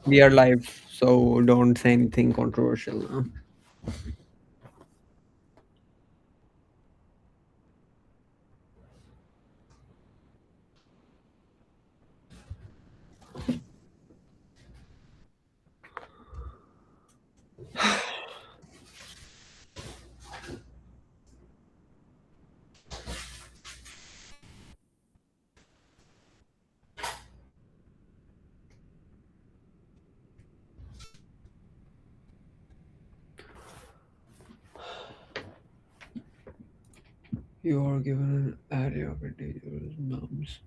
We are live, so don't say anything controversial. Huh? You are given an array of integers nums.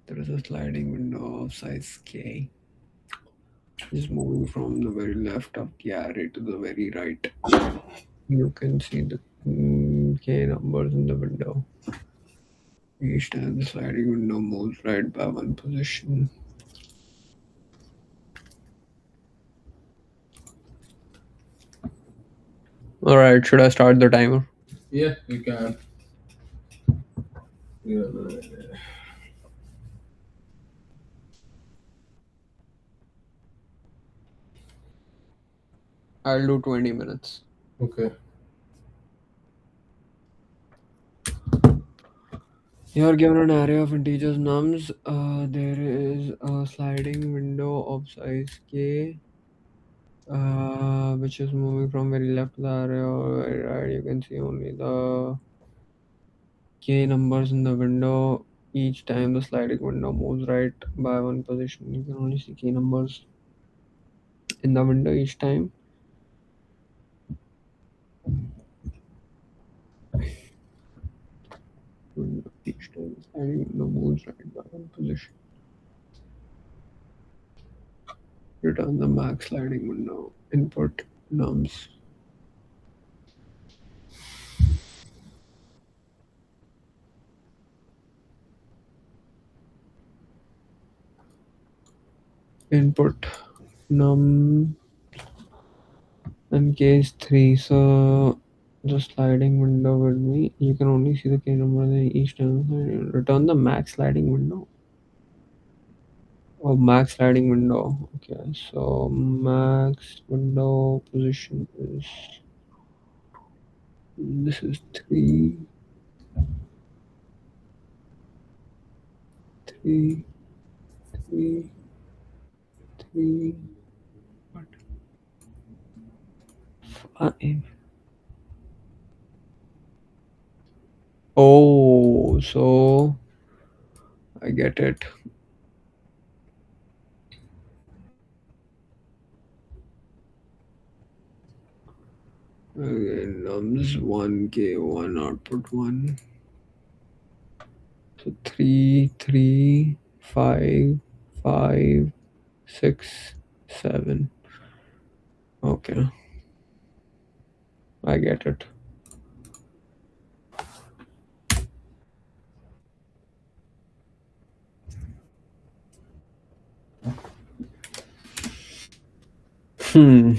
There is a sliding window of size k. Just moving from the very left of the array to the very right. You can see the k numbers in the window. Each time the sliding window moves right by one position. Alright, should I start the timer? Yeah, you can. Yeah. I'll do 20 minutes. Okay. You are given an array of integers nums. There is a sliding window of size k, which is moving from very left to the array or very right. You can see only the k numbers in the window. Each time the sliding window moves right by one position, you can only see k numbers in the window each time. Each time the sliding window moves right by one position. Return the max sliding window. Input nums. Input num and case 3. So the sliding window will be, you can only see the k number each time. Return the max sliding window. Oh, max sliding window. Okay, so max window position is, this is 3, 3, 3, 3, what? 5. Oh, so I get it. Okay, nums 1k1 output 1. So 3, 3, 5, 5, 6, 7. Okay, I get it. Hmm.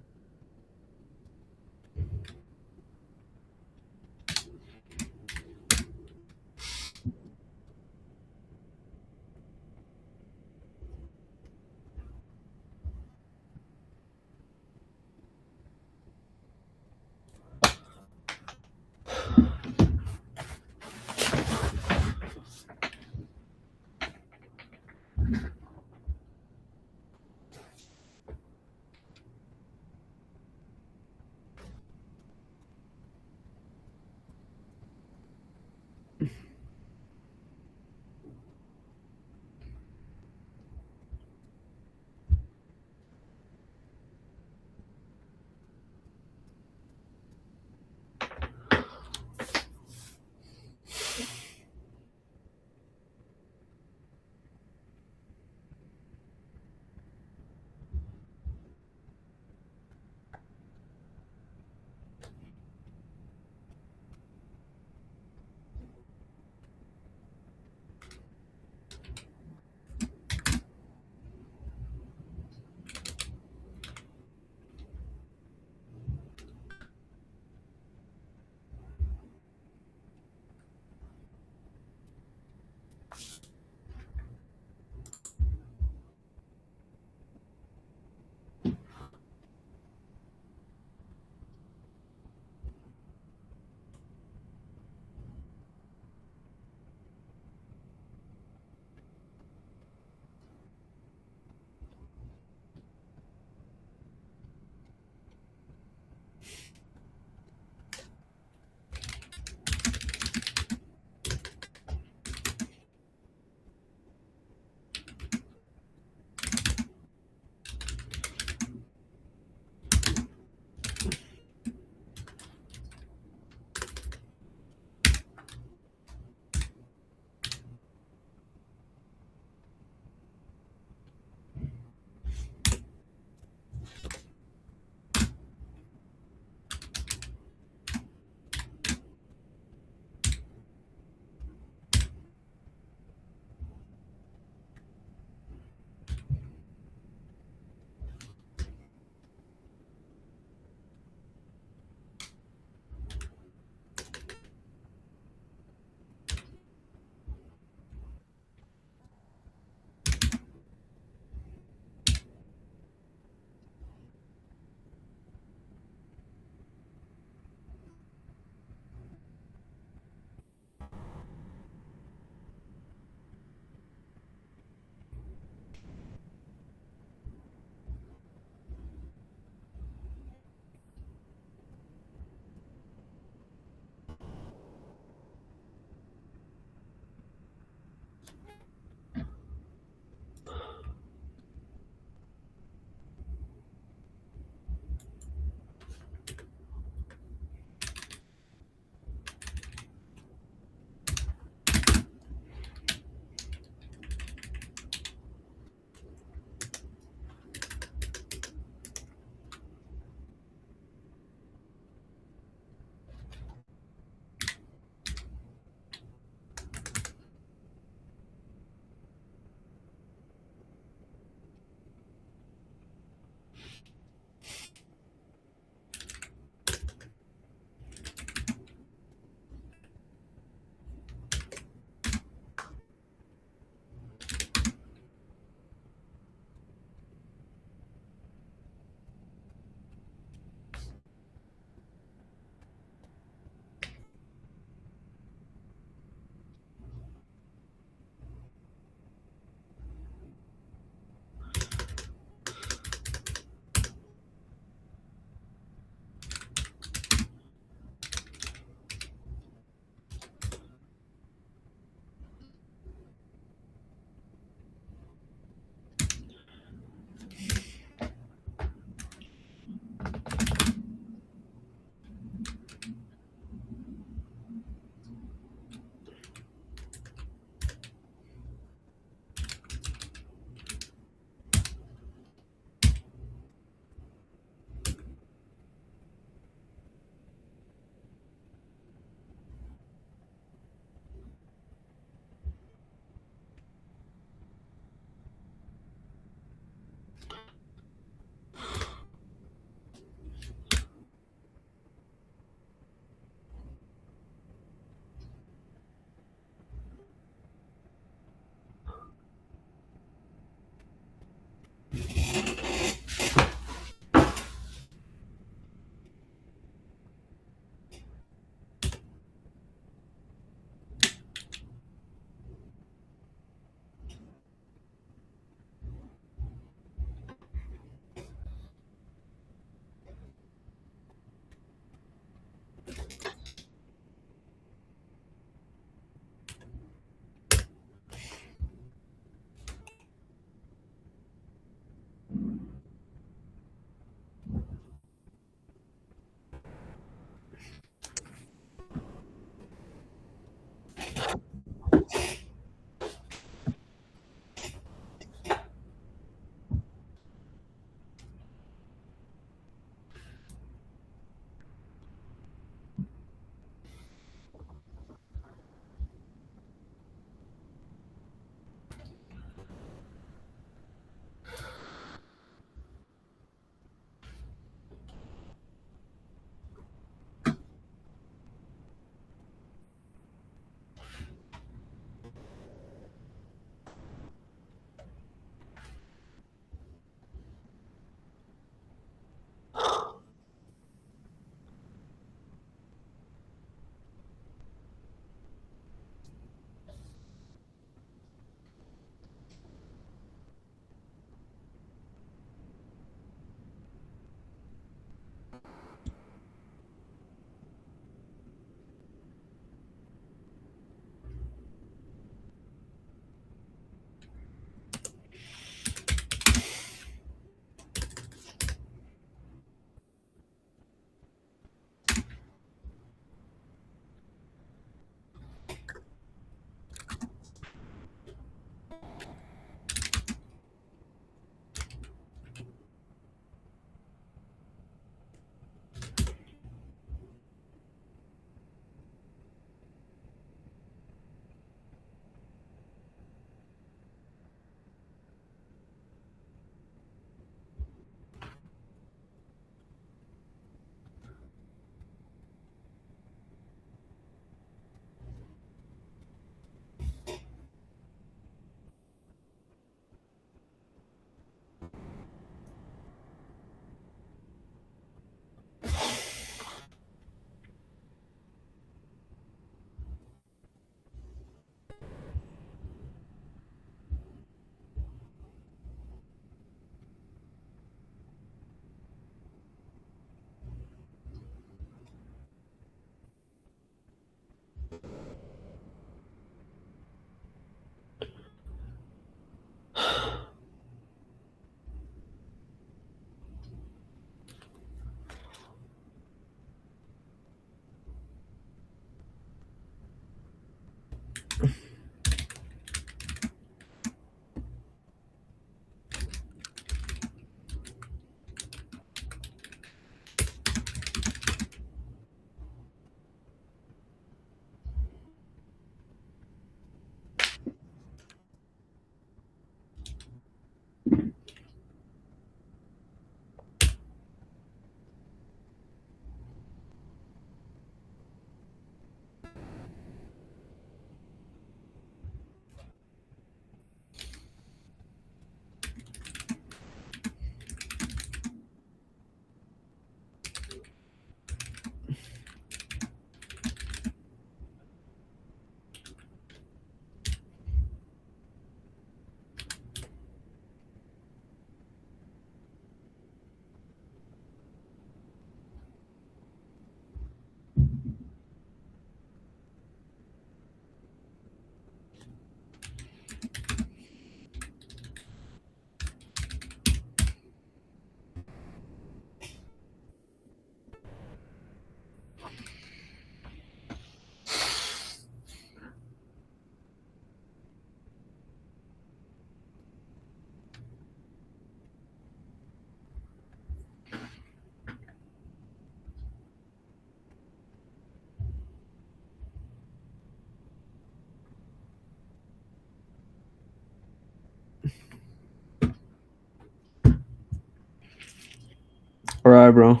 Alright, bro.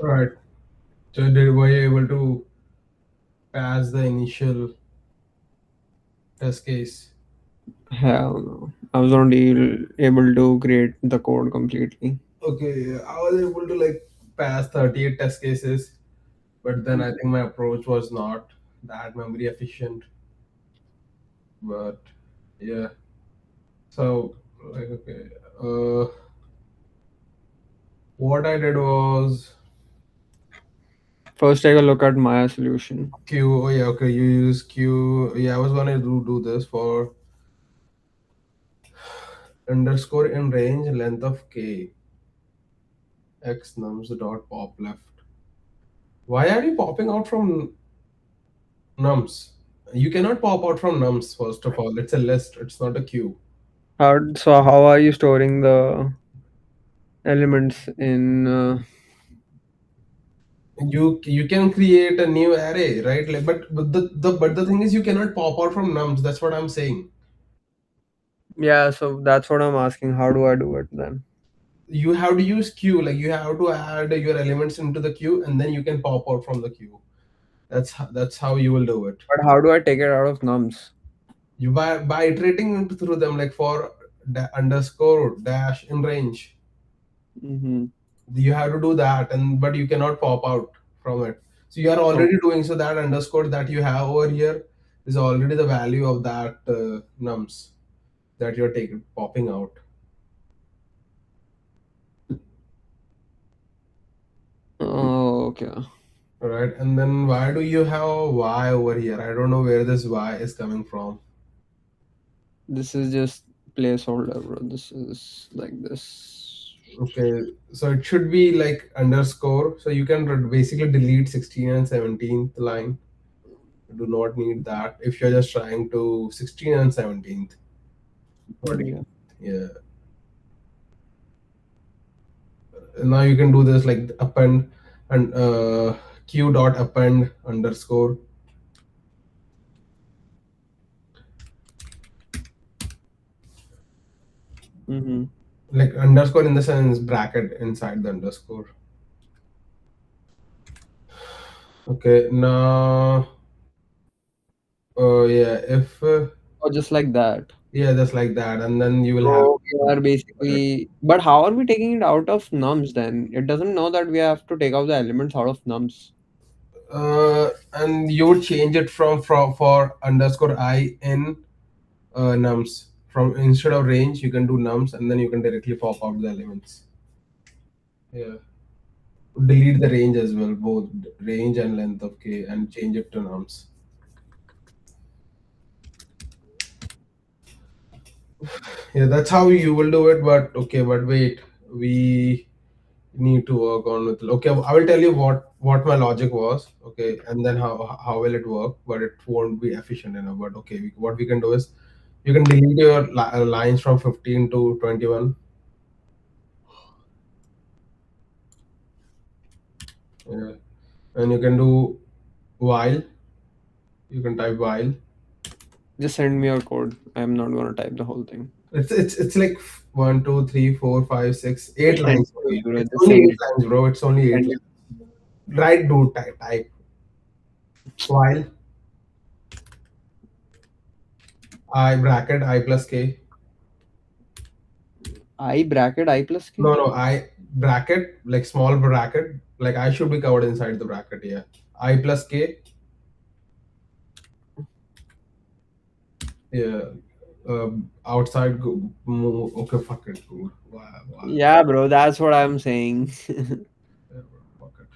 All right. So were you able to pass the initial test case? Hell no. I was not able to create the code completely. Okay, I was able to like pass 38 test cases, but then I think my approach was not that memory efficient. But yeah, so like okay, what I did was First, take a look at my solution. Q. Oh yeah, okay, you use Q. Yeah, I was gonna do this for underscore in range length of k x nums dot pop left. Why are you popping out from nums? You cannot pop out from nums. First of all, it's a list. It's not a queue. How are you storing the elements in? You can create a new array, right? Like, but the thing is, you cannot pop out from nums. That's what I'm saying. Yeah, so that's what I'm asking. How do I do it then? You have to use queue. Like you have to add your elements into the queue, and then you can pop out from the queue. That's how you will do it. But how do I take it out of nums? You by iterating through them, like for underscore dash in range. Mm-hmm. You have to do that, and but you cannot pop out from it. So you are Oh, already doing, so that underscore that you have over here is already the value of that nums that you're taking popping out. oh, okay. All right, and then why do you have y over here? I don't know where this y is coming from. This is just placeholder, bro. This is like this. Okay, so it should be like underscore, so you can basically delete 16 and 17th line. You do not need that if you're just trying to 16 and 17th. What do Yeah. you, yeah. Now you can do this like append and q dot append underscore, Mm-hmm. like underscore in the sense bracket inside the underscore. Okay, now yeah, if Oh, just like that. yeah, just like that, and then you will have So we are basically. But how are we taking it out of nums then? It doesn't know that we have to take out the elements out of nums. and you would change it from for underscore I in nums. From instead of range, you can do nums, and then you can directly pop out the elements. Yeah, delete the range as well, both range and length of k, and change it to nums. Yeah, that's how you will do it. But okay, but wait, we need to work on with. Okay, I will tell you what my logic was. Okay, and then how will it work? But it won't be efficient enough. But okay, what we can do is you can delete your lines from 15 to 21. Yeah. And you can do while. You can type while. Just send me your code. I'm not gonna type the whole thing. It's like one, two, three, four, five, six, eight Just send lines it to only. me, bro. It's Just only send eight it. lines, bro. It's only eight Send it. lines. Right, do type while I bracket I plus k. I bracket I plus No, k. no, I bracket like small bracket. Like I should be covered inside the bracket. Yeah, I plus k. Yeah, outside. Move. Okay, fuck it, dude. Why? Yeah, bro. That's what I'm saying. Yeah, bro, fuck it.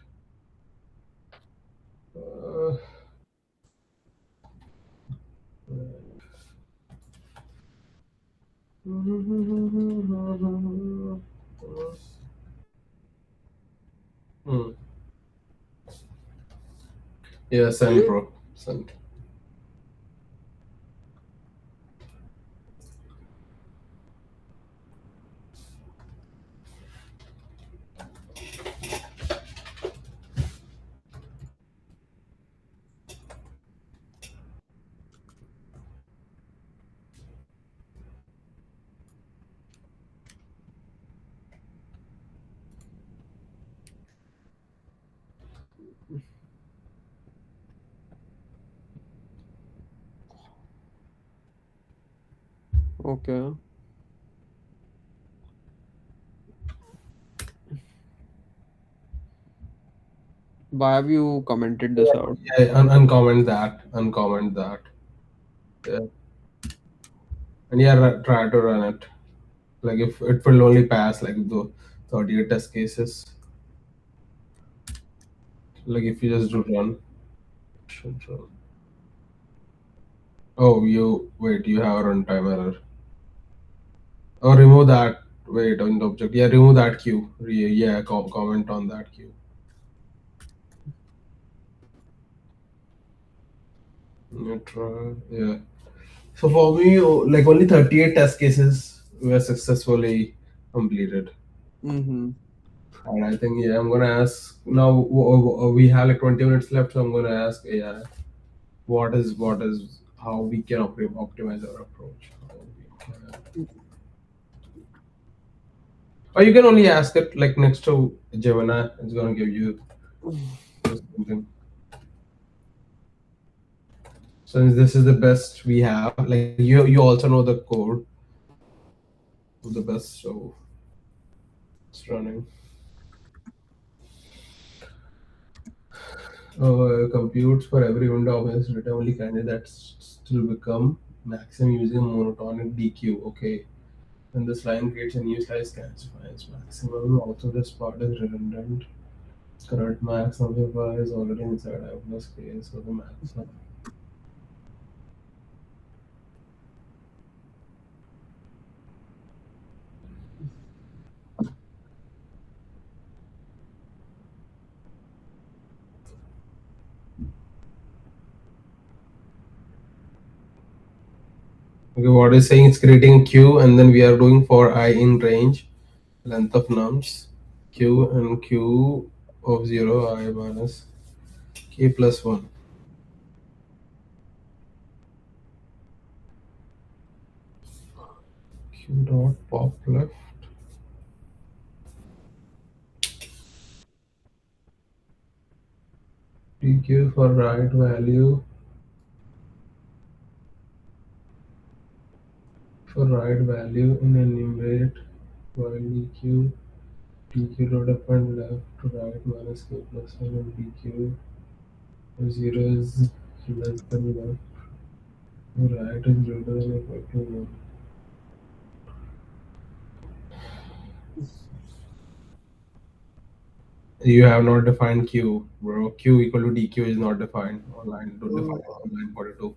Hmm. Yeah, send bro. Send. Okay. Why have you commented this out? Yeah, uncomment that. Uncomment that. Yeah. And yeah, try to run it. Like if it will only pass like the 38 test cases. Like if you just do run. Should run. Oh, you wait. You have a runtime error. Or remove that. Wait on the object. Yeah, remove that queue. Yeah, comment on that queue. Try. Yeah. So for me, like only 38 test cases were successfully completed. Mm-hmm. And I think yeah, I'm gonna ask now. We have like 20 minutes left, so I'm gonna ask AI what is how we can optimize our approach. How we can- Or you can only ask it like next to Gemini. It's gonna give you something. Since this is the best we have, like you also know the code of the best, so it's running. Computes for every window of is written only candidates still become maximum using monotonic DQ. Okay. When this line creates a new slice, classifies maximum. Also, this part is redundant. Current max amplifier is already inside I plus k, so the maximum. Okay, what is saying? It's creating Q, and then we are doing for I in range, length of nums, Q and Q of 0, I minus k plus 1. Q dot pop left. PQ for right value in enumerate while DQ PQ dot append left to right minus k plus 1 and PQ 0 is less than left, right is greater than equal to 1. You have not defined Q, bro. Q equal to DQ is not defined on line. Don't define it on line 42.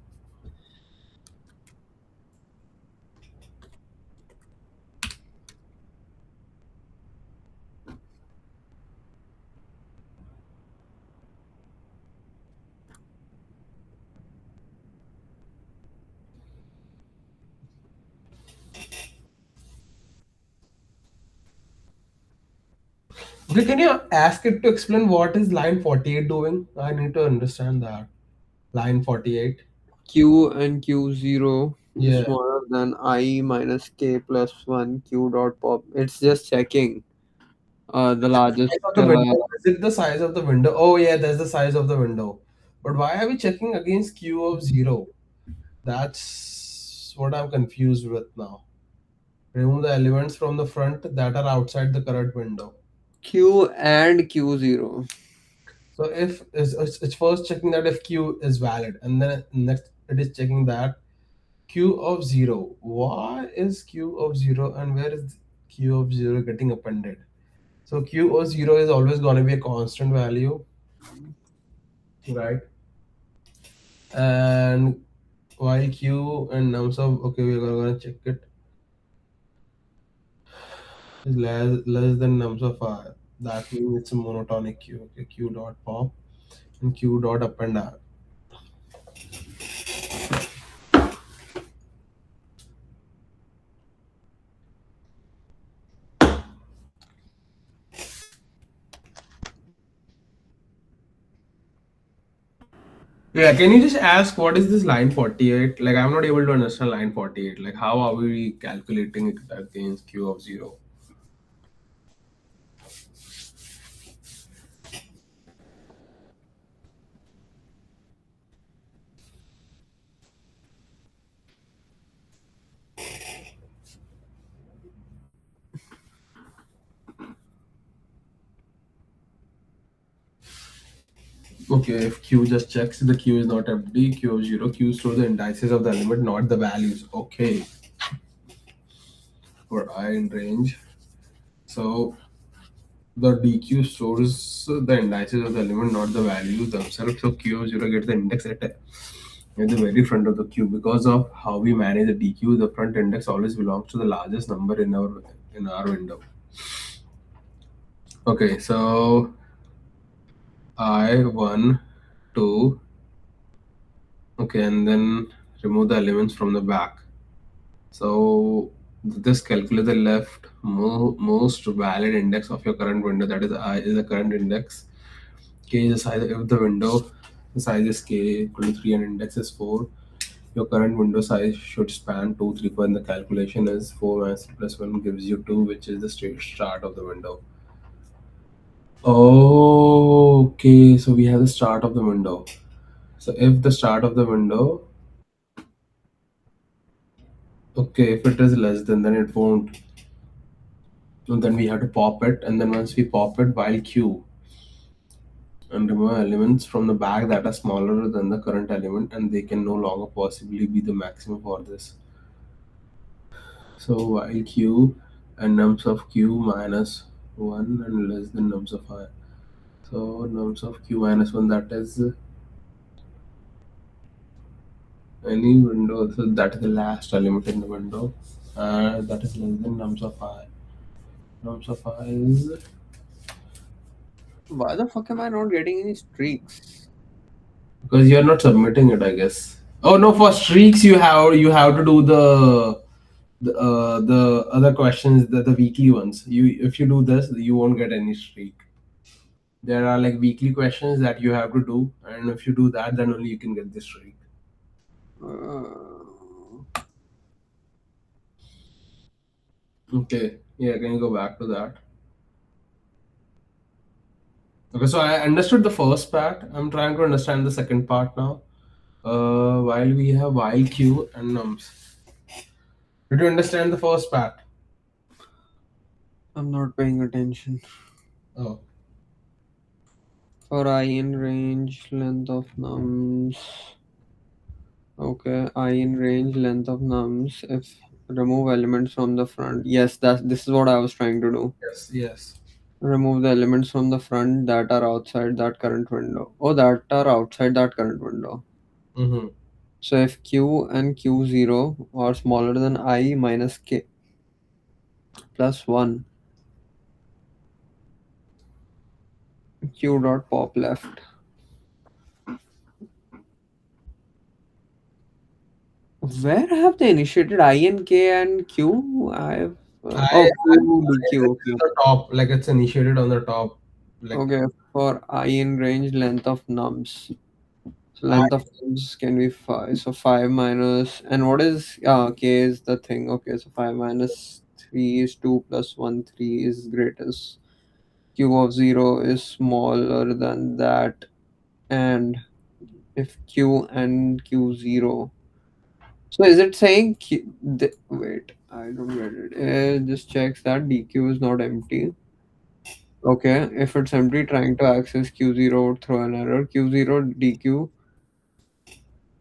Okay, can you ask it to explain what is line 48 doing? I need to understand that. Line 48. Q and Q0 is Yeah. smaller than I minus K plus 1 Q dot pop. It's just checking the largest. Size of the window. Is it the size of the window? Oh yeah, that's the size of the window. But why are we checking against Q of 0? That's what I'm confused with now. Remove the elements from the front that are outside the current window. Q and Q0. So if it's first checking that if Q is valid, and then next it is checking that Q of 0. Why is Q of 0 and where is Q of 0 getting appended? So Q of 0 is always going to be a constant value, right? And while Q and nums of, okay, we're gonna check it. is less than nums of I. That means it's a monotonic queue. Okay, q dot pop and q dot append I. Yeah, can you just ask what is this line 48? Like, I'm not able to understand line 48. Like, how are we calculating it against q of 0? Okay, if q just checks the q is not empty, q of 0, q stores the indices of the element, not the values. Okay, for I in range. So the dq stores the indices of the element, not the values themselves. So q of 0 gets the index at the very front of the queue. Because of how we manage the dq, the front index always belongs to the largest number in our window. Okay, so I 1 2. Okay, and then remove the elements from the back. So this calculate the left most valid index of your current window, that is I is the current index. K is the size of the window. The size is k equal to 3 and index is 4. Your current window size should span 2, 3, 4, and the calculation is 4 minus plus 1 gives you 2, which is the start of the window. Okay, so we have the start of the window. So if the start of the window, okay, if it is less than, then it won't. And then we have to pop it, and then once we pop it while q, and remove elements from the back that are smaller than the current element, and they can no longer possibly be the maximum for this. So while q and nums of q minus 1 and less than nums of I. So nums of q minus 1, that is any window, so that is the last element in the window, that is less than nums of I. Nums of I is, Why the fuck am I not getting any streaks? because you're not submitting it, I guess. Oh no, for streaks you have to do the other questions, the weekly ones. You, if you do this, you won't get any streak. There are like weekly questions that you have to do, and if you do that, then only you can get the streak. Uh, Okay, yeah, can you go back to that? Okay, so I understood the first part. I'm trying to understand the second part now. While we have while q and nums. Did you understand the first part? I'm not paying attention. Oh, For I in range, length of nums. Okay, I in range, length of nums. If remove elements from the front. Yes, this is what I was trying to do. yes, yes. Remove the elements from the front that are outside that current window. Oh, that are outside that current window. Mm-hmm. So if q and q0 are smaller than I minus k plus 1, q dot pop left. Where have they initiated I and k and q? I've I oh, q dq. It's Okay. the top, like it's initiated on the top. Like Okay, for I in range, length of nums. So I length of nums can be 5. So 5 minus, and what is, k is the thing. Okay, so 5 minus 3 is 2 plus 1, 3 is greatest. Q of 0 is smaller than that, and if q and q0. So is it saying wait, I don't get it. It just checks that dq is not empty. Okay, if it's empty, trying to access q0 would throw an error. Q0 dq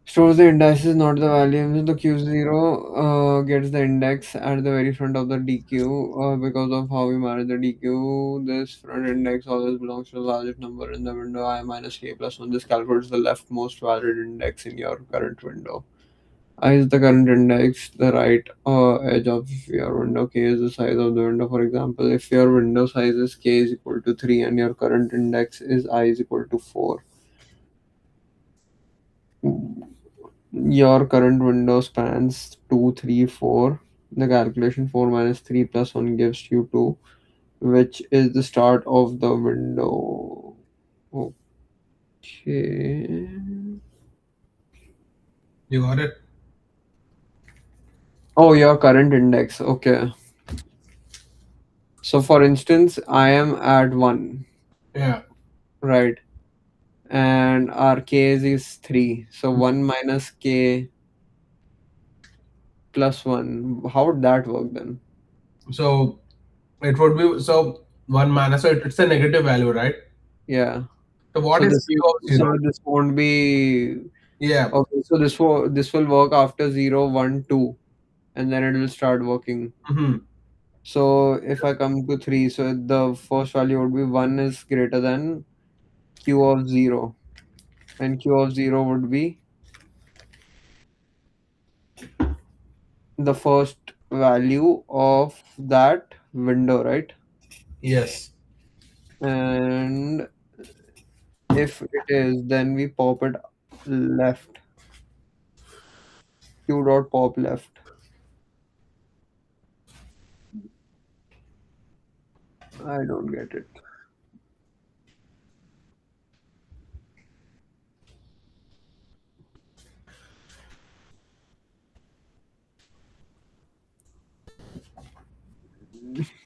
stores the indices, not the values. The q0 gets the index at the very front of the dq. Because of how we manage the dq, this front index always belongs to the largest number in the window I minus k plus 1. This calculates the leftmost valid index in your current window. I is the current index, the right edge of your window, k is the size of the window. For example, if your window size is k is equal to 3 and your current index is I is equal to 4, your current window spans 2, 3, 4. The calculation 4 minus 3 plus 1 gives you 2, which is the start of the window. Okay. You got it? Oh, your current index. Okay. So, for instance, I am at 1, Yeah. right? And our k is 3. So, 1 minus k plus 1. How would that work then? So it would be so one minus. So it's a negative value, right? Yeah. So what So is this q of zero? this won't be Yeah. okay. So this will work after 0, 1, 2, and then it will start working. Hmm. So if I come to 3, so the first value would be 1 is greater than q of 0, and q of 0 would be the first value of that window, right? Yes. And if it is, then we pop it left. Q dot pop left. I don't get it.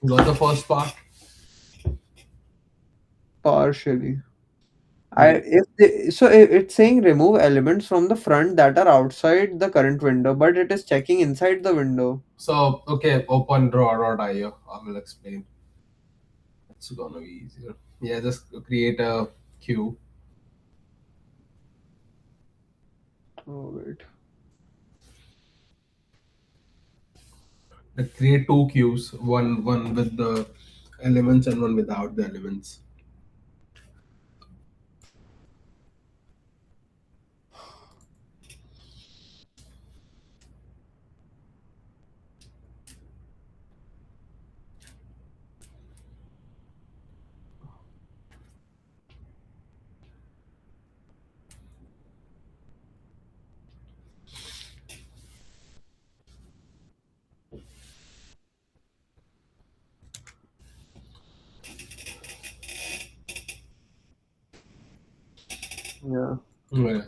You got the first part. Partially. Yeah. It's saying remove elements from the front that are outside the current window, but it is checking inside the window. So okay, open draw.io. I will explain. It's gonna be easier. Yeah, just create a queue. Oh wait. Like create two queues, one with the elements and one without the elements. Yeah. Yeah.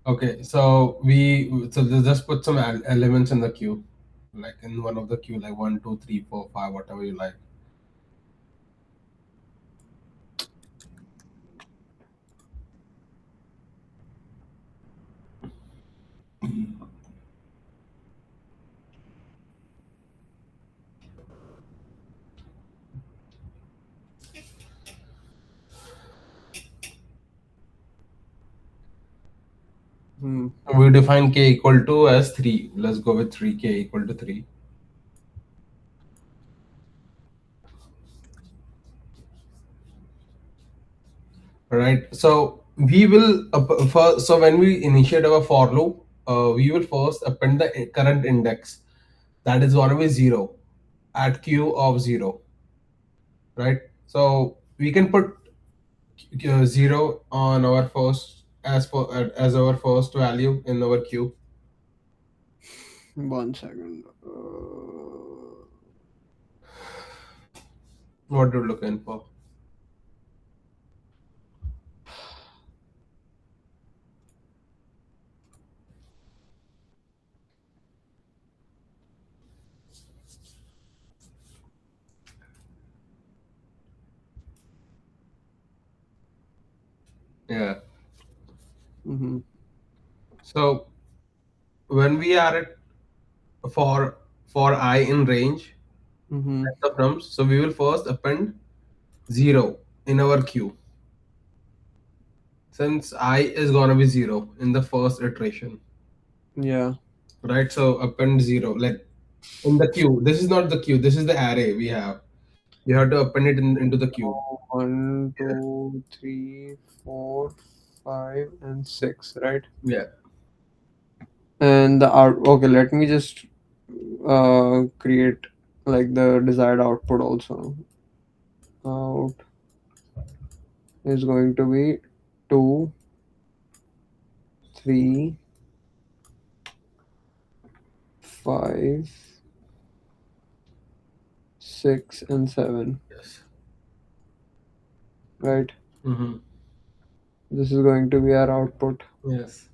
Okay, so just put some elements in the queue, like in one of the queue, like 1, 2, 3, 4, 5, whatever you like. Hmm. We define k equal to as 3. Let's go with 3, k equal to 3. Right. So we will so when we initiate our for loop, we will first append the current index. That is going to be 0 at q of 0. Right. So we can put 0 on our first as our first value in our queue. 1 second. What you're looking for. Yeah. Mm-hmm. So when we are at for I in range Mm-hmm. at the front, so we will first append 0 in our queue, since I is gonna be 0 in the first iteration, Yeah. right? So append 0 like in the queue. This is not the queue. This is the array we have. You have to append it into the queue. So 1, 2, 3, 4, 5, and 6, right? Yeah. And the out. Okay, let me just create like the desired output also. Out is going to be 2, 3, 5, 6, and 7. Yes. Right. Mm-hmm. This is going to be our output. Yes.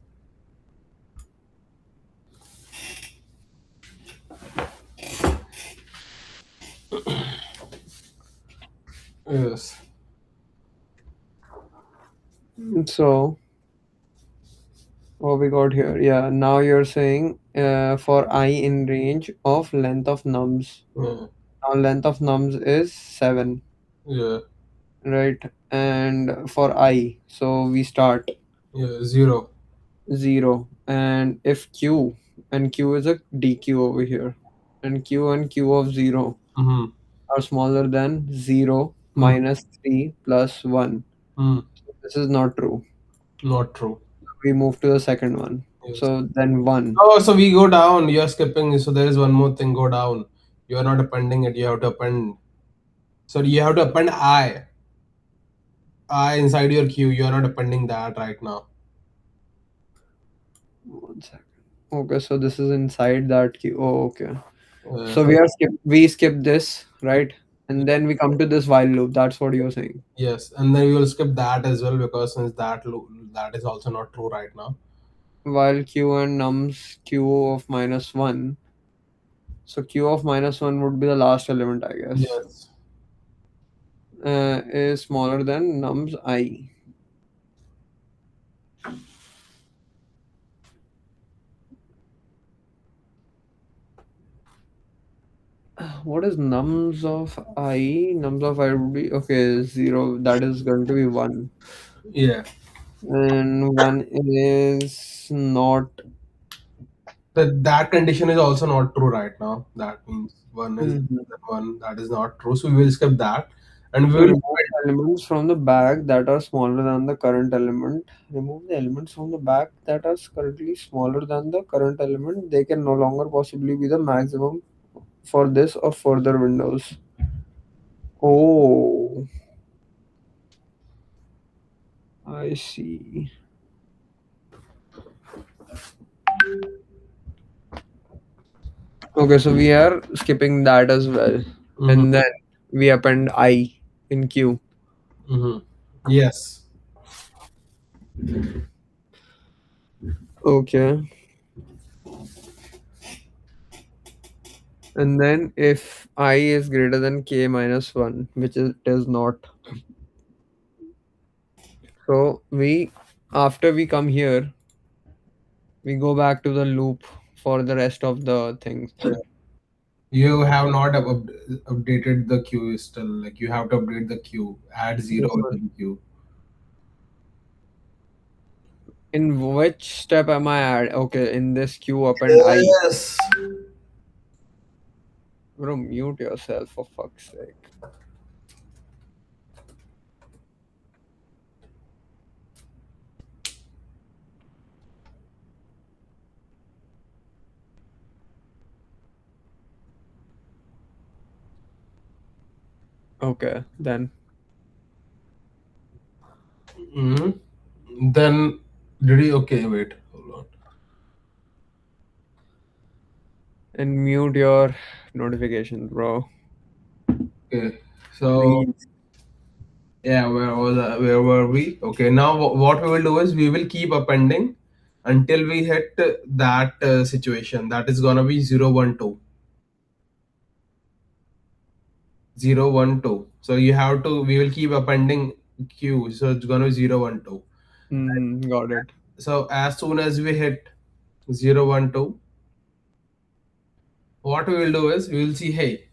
Yes. So what we got here? Yeah. Now you're saying for I in range of length of nums. Yeah. Now length of nums is 7. Yeah. Right. And for I, so we start Yeah. 0. 0. And if q, and q is a dq over here, and q of 0 Mm-hmm. are smaller than 0 Mm-hmm. minus 3 plus 1. Mm. This is not true. Not true. We move to the second one. Yes. So then 1. Oh, so we go down. You're skipping. So there is one more thing. Go down. You are not appending it. You have to append. So you have to append I inside your queue. You are not appending that right now. 1 second. Okay, so this is inside that queue. Oh, okay. Uh, So we skip this, right? And then we come to this while loop. That's what you're saying. yes, and then we will skip that as well because since that is also not true right now. While q and nums q of minus 1. So q of minus 1 would be the last element, I guess. Yes. Is smaller than nums I. What is nums of I? Nums of I would be okay, 0. That is going to be 1. Yeah. And 1 is not. That condition is also not true right now. That means one is Mhm. less than one. That is not true. So we will skip that, and we So will. remove elements from the bag that are smaller than the current element. Remove the elements from the bag that are currently smaller than the current element. They can no longer possibly be the maximum for this or further windows. Oh, I see. Okay, so we are skipping that as well. Mhm, And then we append I in Q. mhm. Yes. Okay. And then if I is greater than K minus 1, which it is not. So after we come here, we go back to the loop for the rest of the things. You have not updated the queue still. Like you have to update the queue. Add zero This into one. the queue. In which step am I at? Okay, in this Q append I. Yes. Bro, mute yourself for fuck's sake. Okay, then. Hmm. Then did you? Okay, wait. Hold on. And mute your notifications, bro. Okay. So Please. yeah, where were we? Okay, now what we will do is we will keep appending until we hit that situation. That is gonna be 0, 1, 2, 0, 1, 2. So you have to. We will keep appending Q. So it's gonna be 0, 1, 2. Got it. So as soon as we hit 0, 1, 2, what we will do is we will see. Hey,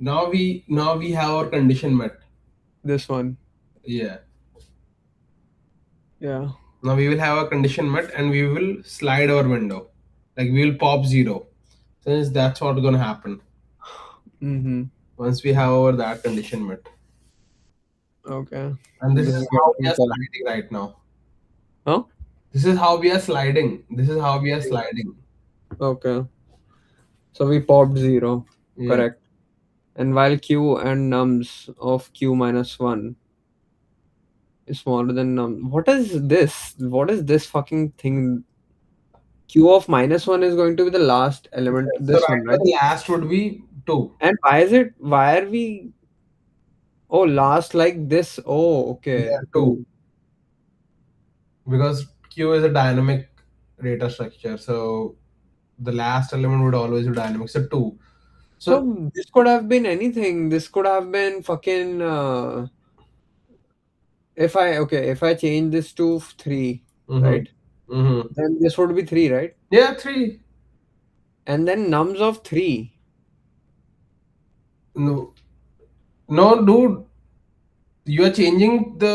now we have our condition met. This one. Yeah. Yeah. Now we will have a condition met and we will slide our window. Like we will pop 0. Since that's what's gonna happen Mm-hmm. once we have our that condition met. Okay. And this This is is how we getting are fun. sliding right now. Huh? This is how we are sliding. This is how we are sliding. Okay. So we popped 0. Yeah. Correct. And while q and nums of q minus 1 is smaller than num. What is this? What is this fucking thing? Q of minus 1 is going to be the last element. So This right one, now right? the last would be 2. And why is it? Why are we? Oh, last like this. Oh, okay. Yeah, 2. 2. Because Q is a dynamic data structure. So the last element would always be dynamic. So 2. So So this could have been anything. This could have been fucking. If I change this to 3, mm-hmm. right? Mm-hmm. Then this would be 3, right? Yeah, 3. And then nums of 3. No, no, dude. You are changing the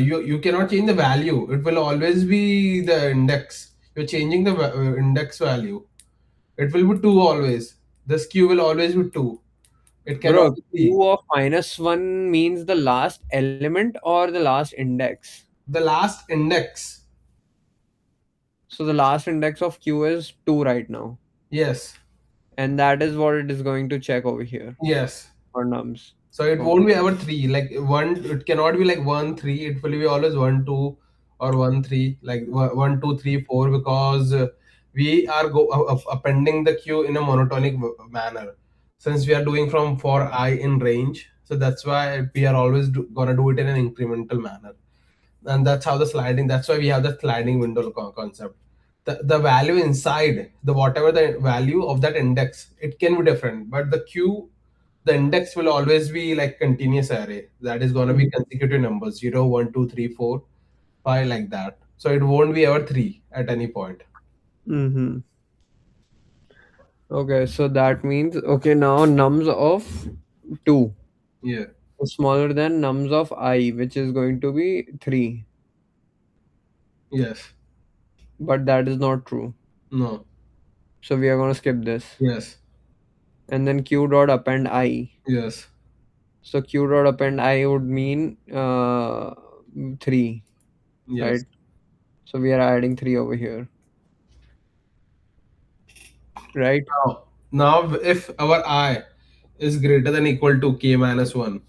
you cannot change the value. It will always be the index. You're changing the index value. It will be 2 always. This Q will always be 2. It cannot Bro, be 3. q of minus 1 means the last element or the last index. The last index. So the last index of q is 2 right now. Yes. And that is what it is going to check over here Yes. for nums. So it won't Okay. be ever 3. Like one, it cannot be like 1 3. It will be always 1 2 or 1 3. Like 1 2 3 4 because we are appending the queue in a monotonic manner. Since we are doing from for I in range, so that's why we are always gonna do it in an incremental manner. And that's how the sliding. That's why we have the sliding window concept. The value inside the whatever the value of that index, it can be different, but the queue, the index will always be like continuous array that is going to be consecutive numbers 0 1 2 3 4 5 like that. So it won't be ever 3 at any point. Mm-hmm. Okay, so that means okay now nums of 2 Yeah. is smaller than nums of I, which is going to be 3. Yes. But that is not true. No. So we are gonna skip this. Yes. And then q dot append I. Yes. So q dot append I would mean 3, Yes. right? So we are adding 3 over here, right? Now if our I is greater than equal to k minus 1.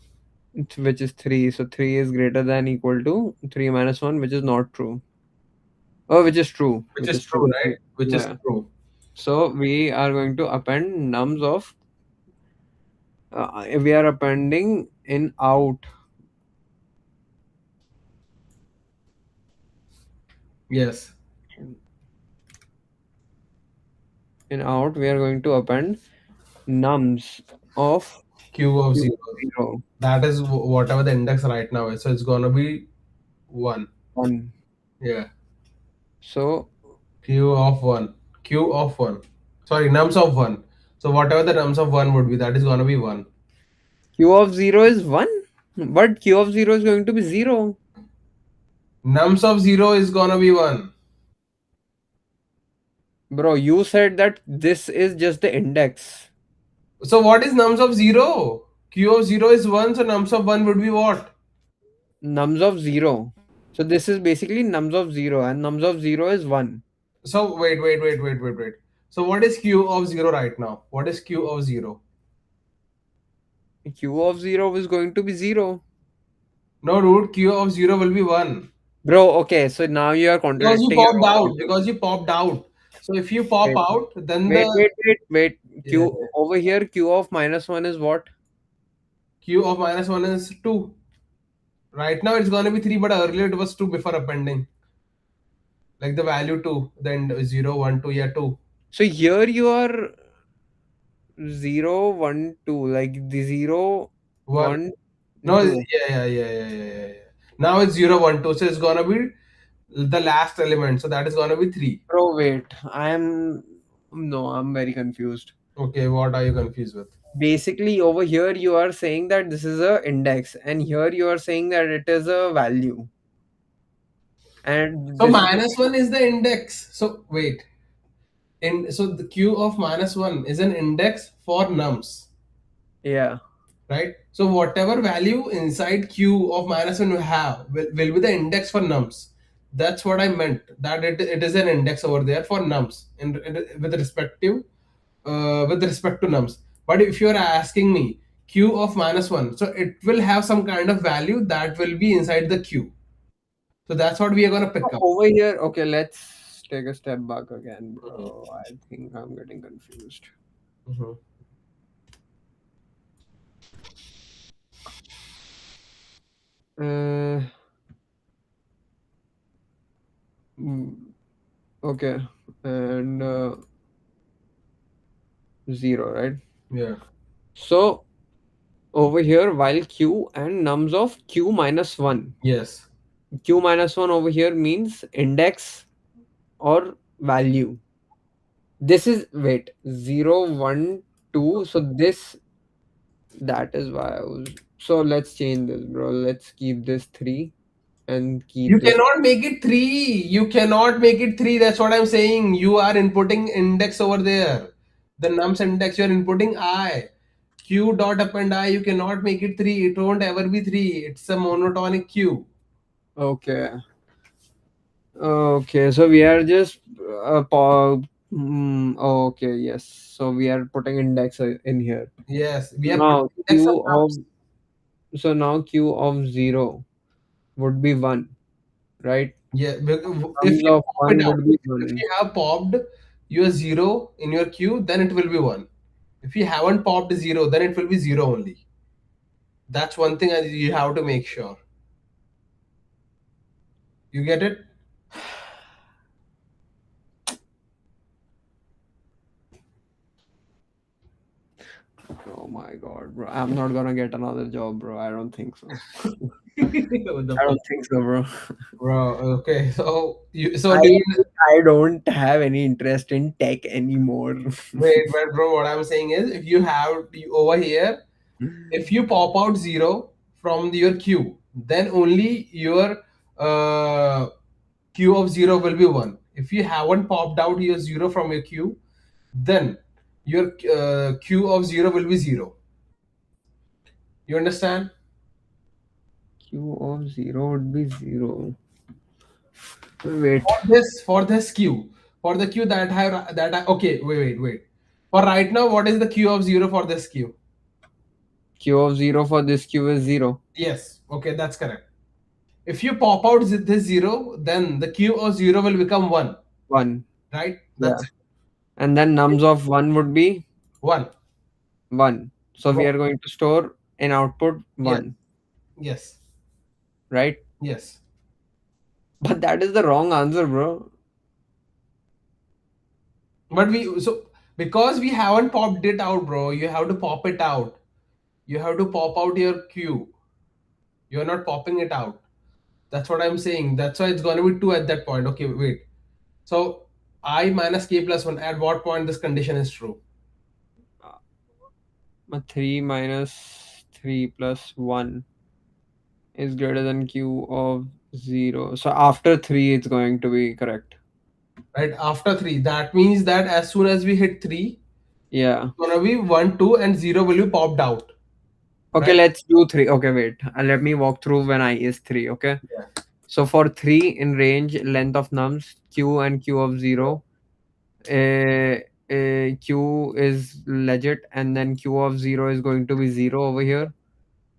Which is 3. So 3 is greater than equal to 3 minus 1, which is not true. Oh, which is true. Which Which is is true, true. right? Which is Yeah. true. So we are going to append nums of, we are appending Yes. in out we are going to append nums of Q of q 0. 0, That is whatever the index right now is. So it's gonna be 1. 1. Yeah. So Q of 1. Q of 1. Sorry, nums of 1. So whatever the nums of 1 would be, that is gonna be 1. q of 0 is 1, but q of 0 is going to be 0. Nums of 0 is gonna be 1. Bro, you said that this is just the index. So what is nums of 0? Q of 0 is 1, so nums of 1 would be what? Nums of 0. So this is basically nums of 0, and nums of 0 is 1. So wait. So what is Q of 0 right now? What is Q of 0? Q of 0 is going to be 0. No, dude, Q of 0 will be 1. Bro, okay, so now you are Because you contradicting your popped own out. logic. Because you popped out. So if you pop Wait, out, then wait, the wait, wait, wait. yeah, Q over here, Q of minus 1 is what? Q of minus 1 is 2. Right now it's gonna be 3, but earlier it was 2 before appending. Like the value 2, then 0, 1, 2, yeah, 2. So here you are 0, 1, 2, like the 0, 1. 1, No, 2. yeah. Now it's 0, 1, 2. So it's gonna be the last element. So that is gonna be 3. Bro, wait, no, I'm very confused. Okay, what are you confused with? Basically, over here you are saying that this is a index, and here you are saying that it is a value. And So this is the, minus 1 is the index. So wait. So the Q of minus 1 is an index for nums. yeah. Right? So whatever value inside Q of minus 1 you have will be the index for nums. That's what I meant. That it is an index over there for nums with respective with respect to nums. But if you are asking me q of -1, so it will have some kind of value that will be inside the q. So that's what we are gonna pick up. Over here, okay, let's take a step back again, Mhm. bro. I think I'm getting confused. Mhm. Uh, okay, and 0, right? Yeah. So over here, while q and nums of q minus 1, Yes. q minus 1 over here means index or value. This is, wait, 0, 1, 2. So this, that is why I was. So let's change this, bro. Let's keep this 3 and keep You this. cannot make it 3. You cannot make it 3. That's what I'm saying. You are inputting index over there. The nums index, you're inputting I. Q dot append I, you cannot make it 3. It won't ever be 3. It's a monotonic Q. Okay. Okay. So we are just. Okay. Yes. So we are putting index in here. Yes, we are putting Now index of q of. nums. So now q of 0 would be 1, right? Yeah, if Sums you of pop it 1 out, would be if 1. you have popped your 0 in your queue, then it will be 1. If you haven't popped 0, then it will be 0 only. That's one thing you have to make sure. You get it? Oh my god, bro. I'm not gonna get another job, bro. I don't think so. What the I fuck? don't think so, bro. Bro, okay. So I do you I don't have any interest in tech anymore. wait, but bro, what I'm saying is if you have over here, if you pop out 0 from your queue, then only your uh, queue of 0 will be 1. If you haven't popped out your 0 from your queue, then your queue of 0 will be 0. You understand? Q of 0 would be 0. Wait. For this queue, for the queue okay, wait. For right now, what is the queue of 0 for this queue? Q of 0 for this Q is 0. Yes, okay, that's correct. If you pop out this 0, then the queue of 0 will become 1, 1. right? Yeah. That's And then nums of 1 would be 1. 1. So we One. are going to store in output Yes, 1, yes, right? yes. But that is the wrong answer, bro. But because we haven't popped it out, bro, you have to pop it out. You have to pop out your queue. You're not popping it out. That's what I'm saying. That's why it's going to be 2 at that point. Okay, wait. So I minus k plus 1, at what point this condition is true? 3 minus 3 plus 1 is greater than Q of 0. So after 3, it's going to be correct. Right? After 3. That means that as soon as we hit 3, Yeah. it's gonna be 1, 2, and 0 will be popped out. Okay, Right? let's do 3. Okay, wait. Let me walk through when I is 3. Okay. Yeah. So for 3 in range, length of nums, Q and Q of 0, uh, Q is legit, and then Q of 0 is going to be 0 over here,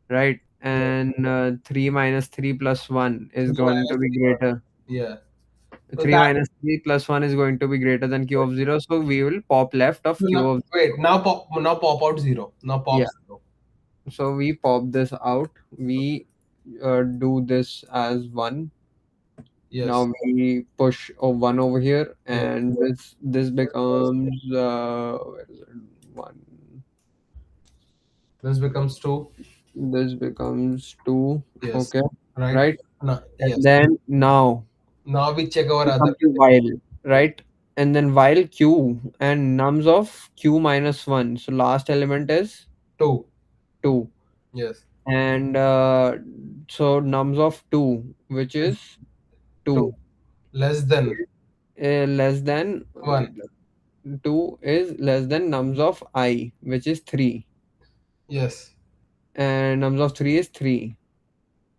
right? Yeah. And 3 minus 3 plus 1 is It's going to minus be 3 1. greater. Yeah. So 3 that minus 3 plus 1 is going to be greater than Q of 0. So we will pop left of so Q now, of wait, now pop out 0. Now pop yeah. 0. So we pop this out. We do this as 1. Yes. Now we push a 1 over here, Yeah. and this becomes where is it? 1. This becomes 2. This becomes 2. Yes. Okay, Right? right? No, And yes. then now Now we check our we other come to while, right? And then while q and nums of q minus 1. So last element is 2. 2. Yes. And so nums of 2, which is 2. 2, Less than less than, 1. wait, 2 is less than nums of I, which is 3. Yes. And nums of 3 is 3.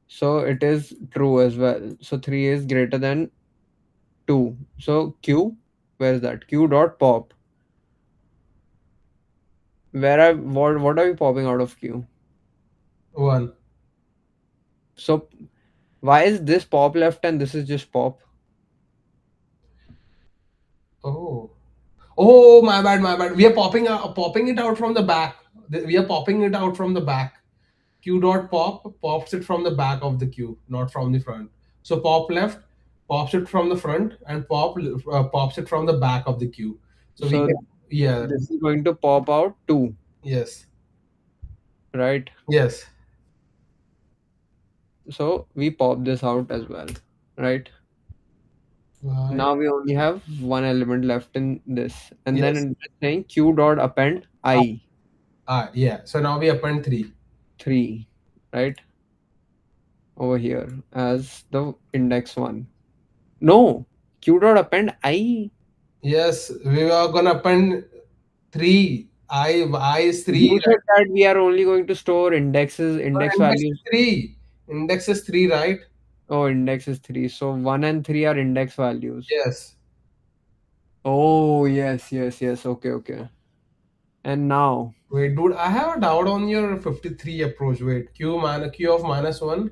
So it is true as well. So 3 is greater than 2. So Q, where is that? Q dot pop. What are we popping out of Q? 1. So why is this pop left and this is just pop? Oh. Oh, my bad, my bad. We are popping it out from the back. We are popping it out from the back. Q dot pop pops it from the back of the queue, not from the front. So pop left pops it from the front, and pops it from the back of the queue. So we So can, yeah, this is going to pop out 2, yes, right? yes. So we pop this out as well, right? Why? Now we only have one element left in this. And then Yes. it's saying Q dot append Ah, I yeah. So now we append 3. 3, right? Over here as the index one. No, Q dot append I. Yes, we are gonna append 3. I is 3, You said right? that we are only going to store No, index index is values. 3. Index is 3, right? Oh, index is 3. So 1 and 3 are index values. Yes. Oh, yes, yes, yes. Okay, okay. And now, Wait, dude, I have a doubt on your 53 approach. Wait, q of minus 1.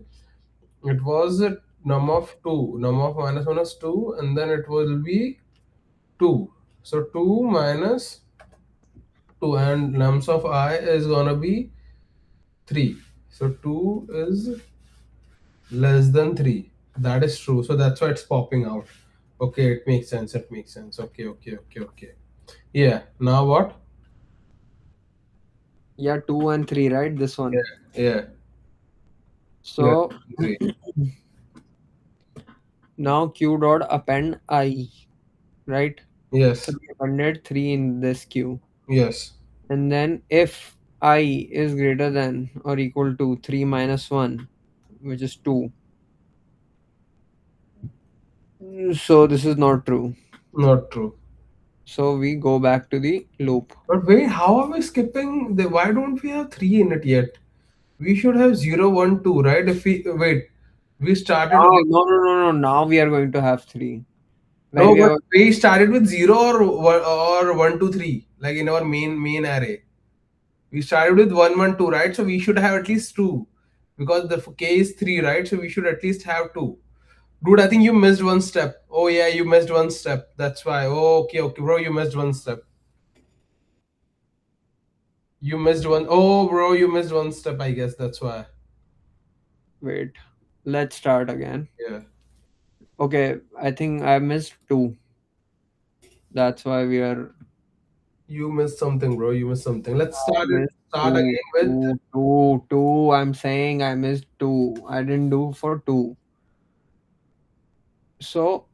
It was a num of 2. Num of minus 1 is 2, and then it will be 2. So 2 minus 2, and nums of I is gonna be 3. So 2 is less than 3. That is true. So that's why it's popping out. Okay, it makes sense. It makes sense. Okay, okay, okay, okay. Yeah. Now what? yeah, 2 and 3, right? This Yeah, one. yeah, yeah. So 3. now Q dot append I, right? So Yes, we appended 3 in this queue. yes. And then if I is greater than or equal to 3 minus 1, which is 2. So this is not true. Not true. So we go back to the loop. But wait, how are we skipping the? Why don't we have 3 in it yet? We should have 0, 1, 2, right? If we wait, we started Now, with no. Now we are going to have 3. Where no, we but have we started with 0 or 1, 2, 3, like in our main array. We started with 1, 1, 2, right? So we should have at least 2, because the k is 3, right? So we should at least have 2. Dude, I think you missed one step. Oh yeah, you missed one step. That's why. Oh, okay, okay, bro, you missed one step. You missed one. Oh, bro, you missed one step. I guess that's why. wait. Let's start again. Yeah. Okay, I think I missed 2. That's why we are You missed something, bro. You missed something. Let's I start it. missed Start 2, again with 2, 2, 2. I'm saying I missed 2. I didn't do for 2. So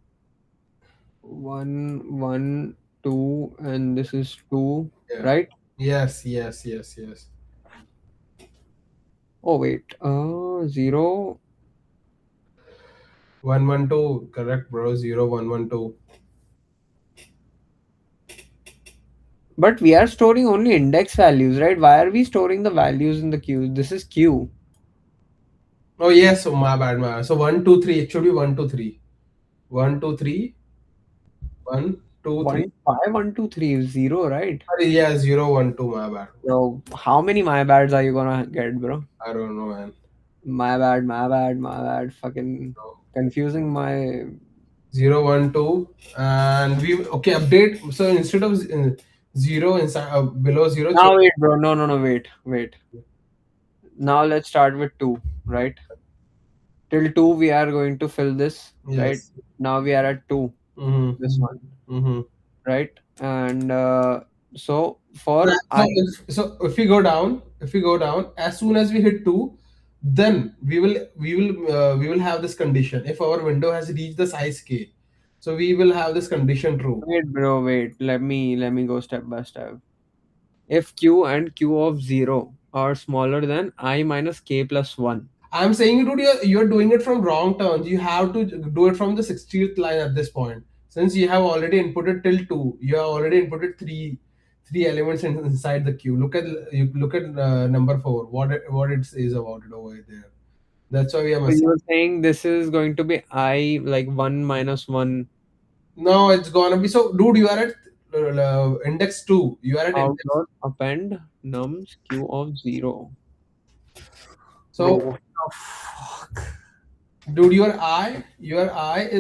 1, 1, 2, and this is 2, yeah. right? Yes, yes, yes, yes. Oh wait, 0. 1, 1, 2. Correct, bro. 0, 1, 1, 2. But we are storing only index values, right? Why are we storing the values in the queue? This is queue. Oh yes, oh, my bad, my bad. So 1, 2, 3. It should be 1, 2, 3. 1, 2, 3. 1, 2, 3. 1, 5, 1, 2, 3 is 0, right? Sorry, yeah, 0, 1, 2. My bad. So how many my bads are you gonna get, bro? I don't know, man. My bad, my bad, my bad. Fucking No. confusing my. 0, 1, 2. And we, okay, update. So instead of 0 inside, below 0, Now change. wait, bro. No. Wait. Now let's start with 2, right? Till 2, we are going to fill this, right? Yes. Now we are at 2, this Mm-hmm. one, Mm-hmm. right? And so So, for so I, if we go down, as soon as we hit 2, then we will have this condition. If our window has reached the size k, so we will have this condition true. wait, bro, wait. Let me go step by step. If q and q of 0 are smaller than I minus k plus 1. I'm saying, dude, you're doing it from wrong turns. You have to do it from the 60th line at this point. Since you have already inputted till 2, you have already inputted three elements inside the queue. Look at number 4. What it says about it over there. That's why we are So messing. you're saying this is going to be I like 1 minus 1. No, it's gonna be so, dude. You are at index two. You are at Out index. dot append nums q of 0. Bro, So, what the fuck? dude, your I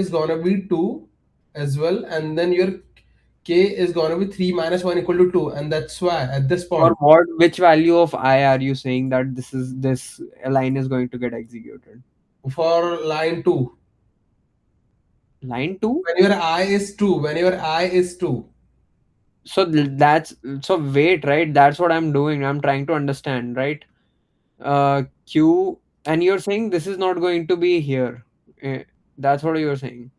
is gonna be two as well, and then your k is gonna be three minus one equal to two, and that's why at this For point what, which value of I are you saying that this line is going to get executed? for line two, Line 2? when your I is two, when your I is two. So that's, so wait, right? That's what I'm doing. I'm trying to understand, right? Q, and you're saying this is not going to be here. That's what you're saying.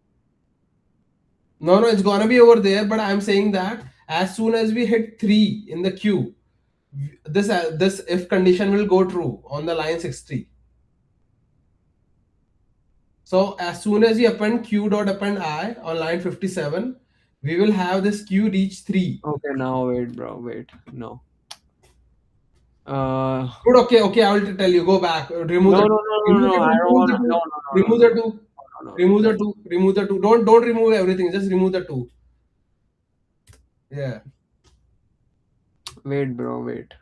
No, no, it's gonna be over there. But I'm saying that as soon as we hit three in the queue, this if condition will go true on the line 60. So as soon as you append q dot append I on line 57, we will have this q reach 3. Okay, now wait, bro. Wait. No. Uh, Good, okay, okay, I will tell you. Go back. Remove no, the no, two. no, no, Remove no. the I two. don't Remove want the to. two. No, no, no, no, Remove no, the no, two. no, no, no. Remove the That's two. Remove the two. Don't remove everything. Just remove the two. Yeah. wait, bro. Wait.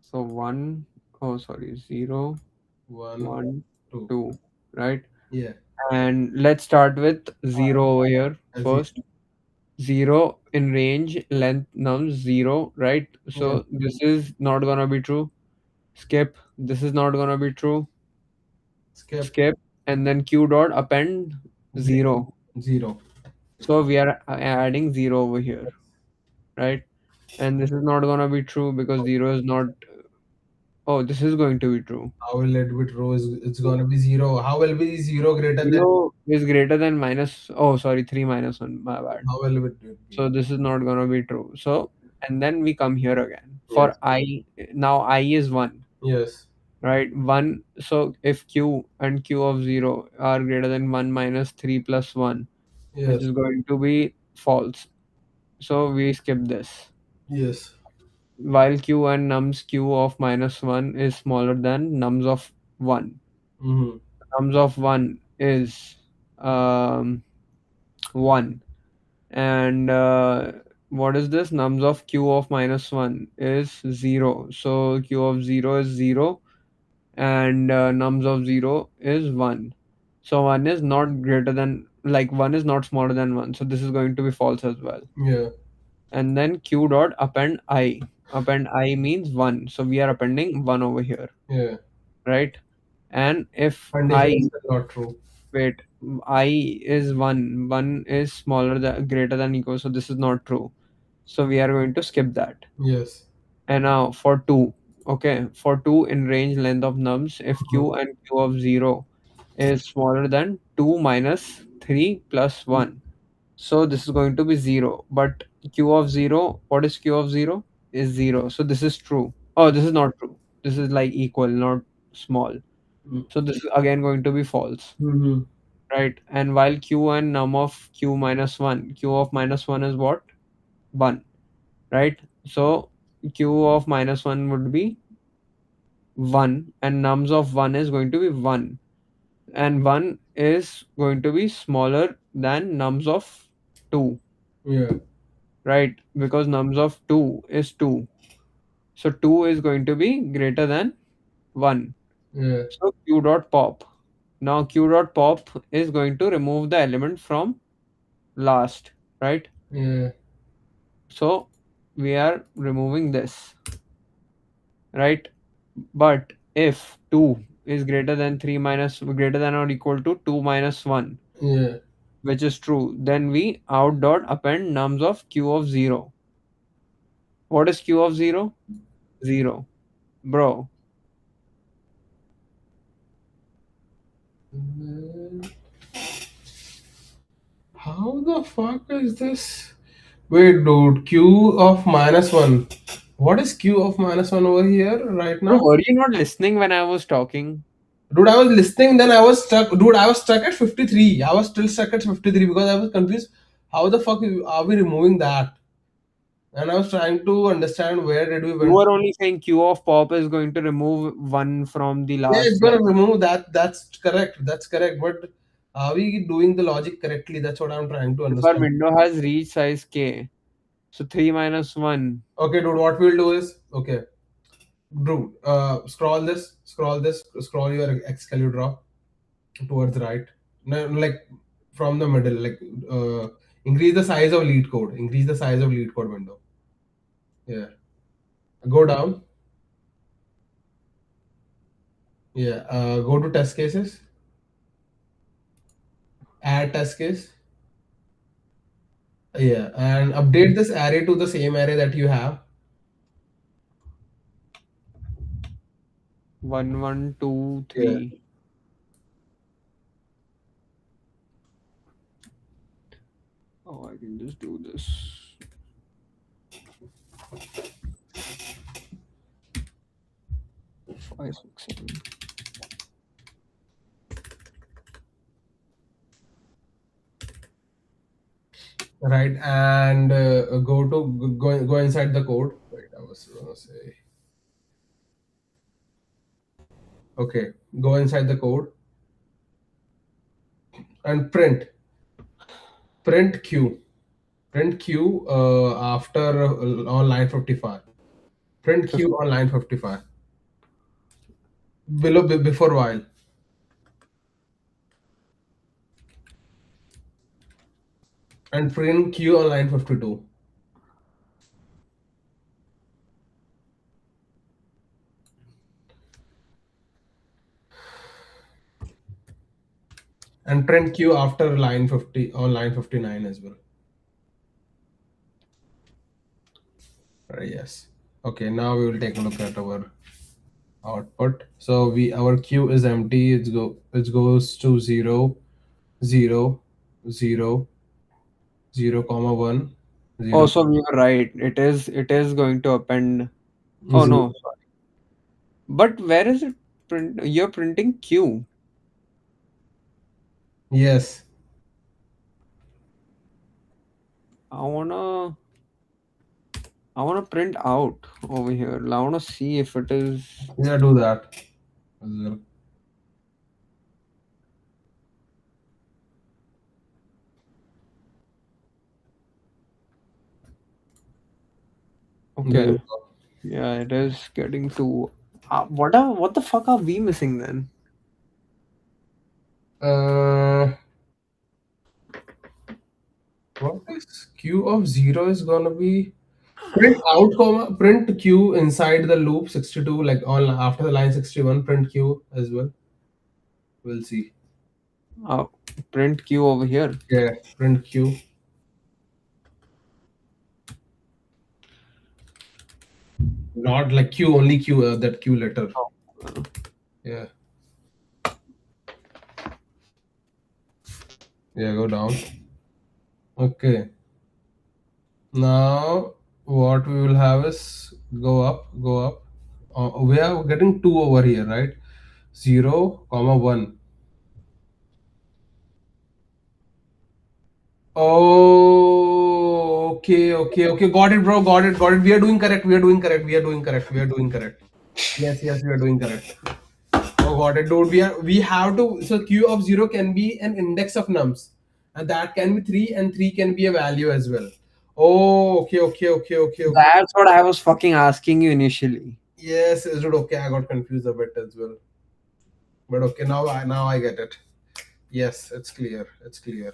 So one. Oh, sorry. Zero, One, one, two. 2. Right. Yeah. And let's start with zero over here As you. first. 0 in range, length nums 0, right? Yeah. So this is not gonna be true. Skip. This is not gonna be true. Skip. Skip. And then q dot append Zero. 0. Zero. So we are adding 0 over here, right? And this is not gonna be true because 0 is not. Oh, this is going to be true. How will it be true? It's gonna be zero. How will be zero greater than? 0 is greater than minus. Oh, sorry, 3 minus 1. My bad. How will it be? So this is not gonna be true. So, and then we come here again for Yes. I. Now I is 1, Yes. right? 1. So if q and q of 0 are greater than 1 minus 3 plus 1, which Yes. is going to be false. So we skip this. Yes. While q and nums q of minus 1 is smaller than nums of 1. Mm-hmm. Nums of 1 is 1. And what is this? Nums of q of minus 1 is 0. So q of 0 is 0, and nums of 0 is 1. So 1 is not greater than, like 1 is not smaller than 1. So this is going to be false as well. Yeah. And then q dot append I. Append I means 1. So we are appending 1 over here, Yeah. right? And if Condition I, is still not true. wait, I is 1, 1 is smaller than, greater than, equal. So this is not true. So we are going to skip that. Yes. And now for 2, okay, for 2 in range length of nums, if Mhm. q and q of 0 is smaller than 2 minus 3 plus 1. So this is going to be 0. But q of 0, what is q of 0? Is 0. So this is true. Oh, this is not true. This is like equal, not small. So this is again going to be false, Mm-hmm. right? And while q and num of q minus 1, q of minus 1 is what? 1, right? So q of minus 1 would be 1, and nums of 1 is going to be 1, and 1 is going to be smaller than nums of 2, Yeah. right? Because nums of 2 is 2. So 2 is going to be greater than 1. Yeah. So q dot pop. Now q dot pop is going to remove the element from last, right? Yeah. So we are removing this, right? But if 2 is greater than 3 minus, greater than or equal to 2 minus 1, Yeah. which is true, then we out dot append nums of q of 0. What is q of 0? 0. Bro, How the fuck is this? Wait, dude. Q of minus one. What is Q of minus one over here right bro, now? were you not listening when I was talking? Dude, I was listening, then I was stuck. Dude, I was stuck at 53. I was still stuck at 53 because I was confused. How the fuck are we removing that? And I was trying to understand where did we You went. were only saying Q of pop is going to remove one from the Yeah, it's last gonna line. remove that. That's correct. That's correct. But are we doing the logic correctly? That's what I'm trying to If our understand. window has reach size K, so 3 minus 1. Okay, dude. What we'll do is okay, dude. Scroll your Excalibur draw towards the right. No, like from the middle. Like increase the size of lead code. Increase the size of lead code window. Yeah. Go down. Yeah. Go to test cases. Add test case. Yeah, and update this array to the same array that you have. 1, 1, 2, Yeah. 3. Oh, I can just do this. 5, 6, 7. Right, and go inside the code. Wait, I was gonna say. Okay, go inside the code and print q, print q after on line 55. Print q on line 55 below before while, and print q on line 52. And print q after line 50 on line 59 as well. Yes. Okay, now we will take a look at our output. So our queue is empty. It goes to 0, 0, 0, 0, comma 1, Oh, 0, so we were right. It is going to append. Oh 0. no, sorry. But where is it print? You're printing Q. Yes. I wanna I wanna print out over here. I wanna see if it is. Yeah, do that as well. There Okay. you go. Yeah, it is getting to. What the fuck are we missing then? Uh, what is q of 0 is gonna be print out comma print q inside the loop 62, like on after the line 61. Print q as well. We'll see. Uh, Print Q over here. Yeah, print q. Not like q, only q, that q letter. Oh, uh, Yeah. Yeah, go down. Okay. Now what we will have is go up, go up. We are getting 2 over here, right? 0, comma 1. Oh, okay, okay, okay. Got it, bro. Got it, got it. We are doing correct. We are doing correct. We are doing correct. We are doing correct. Yes, yes, we are doing correct. Oh, got it, dude. We have to. So q of 0 can be an index of nums, and that can be 3, and 3 can be a value as well. Oh, okay, okay, okay, okay, okay. That's what I was fucking asking you initially. Yes, dude. Okay, I got confused a bit as well. But okay, now I get it. Yes, it's clear. It's clear.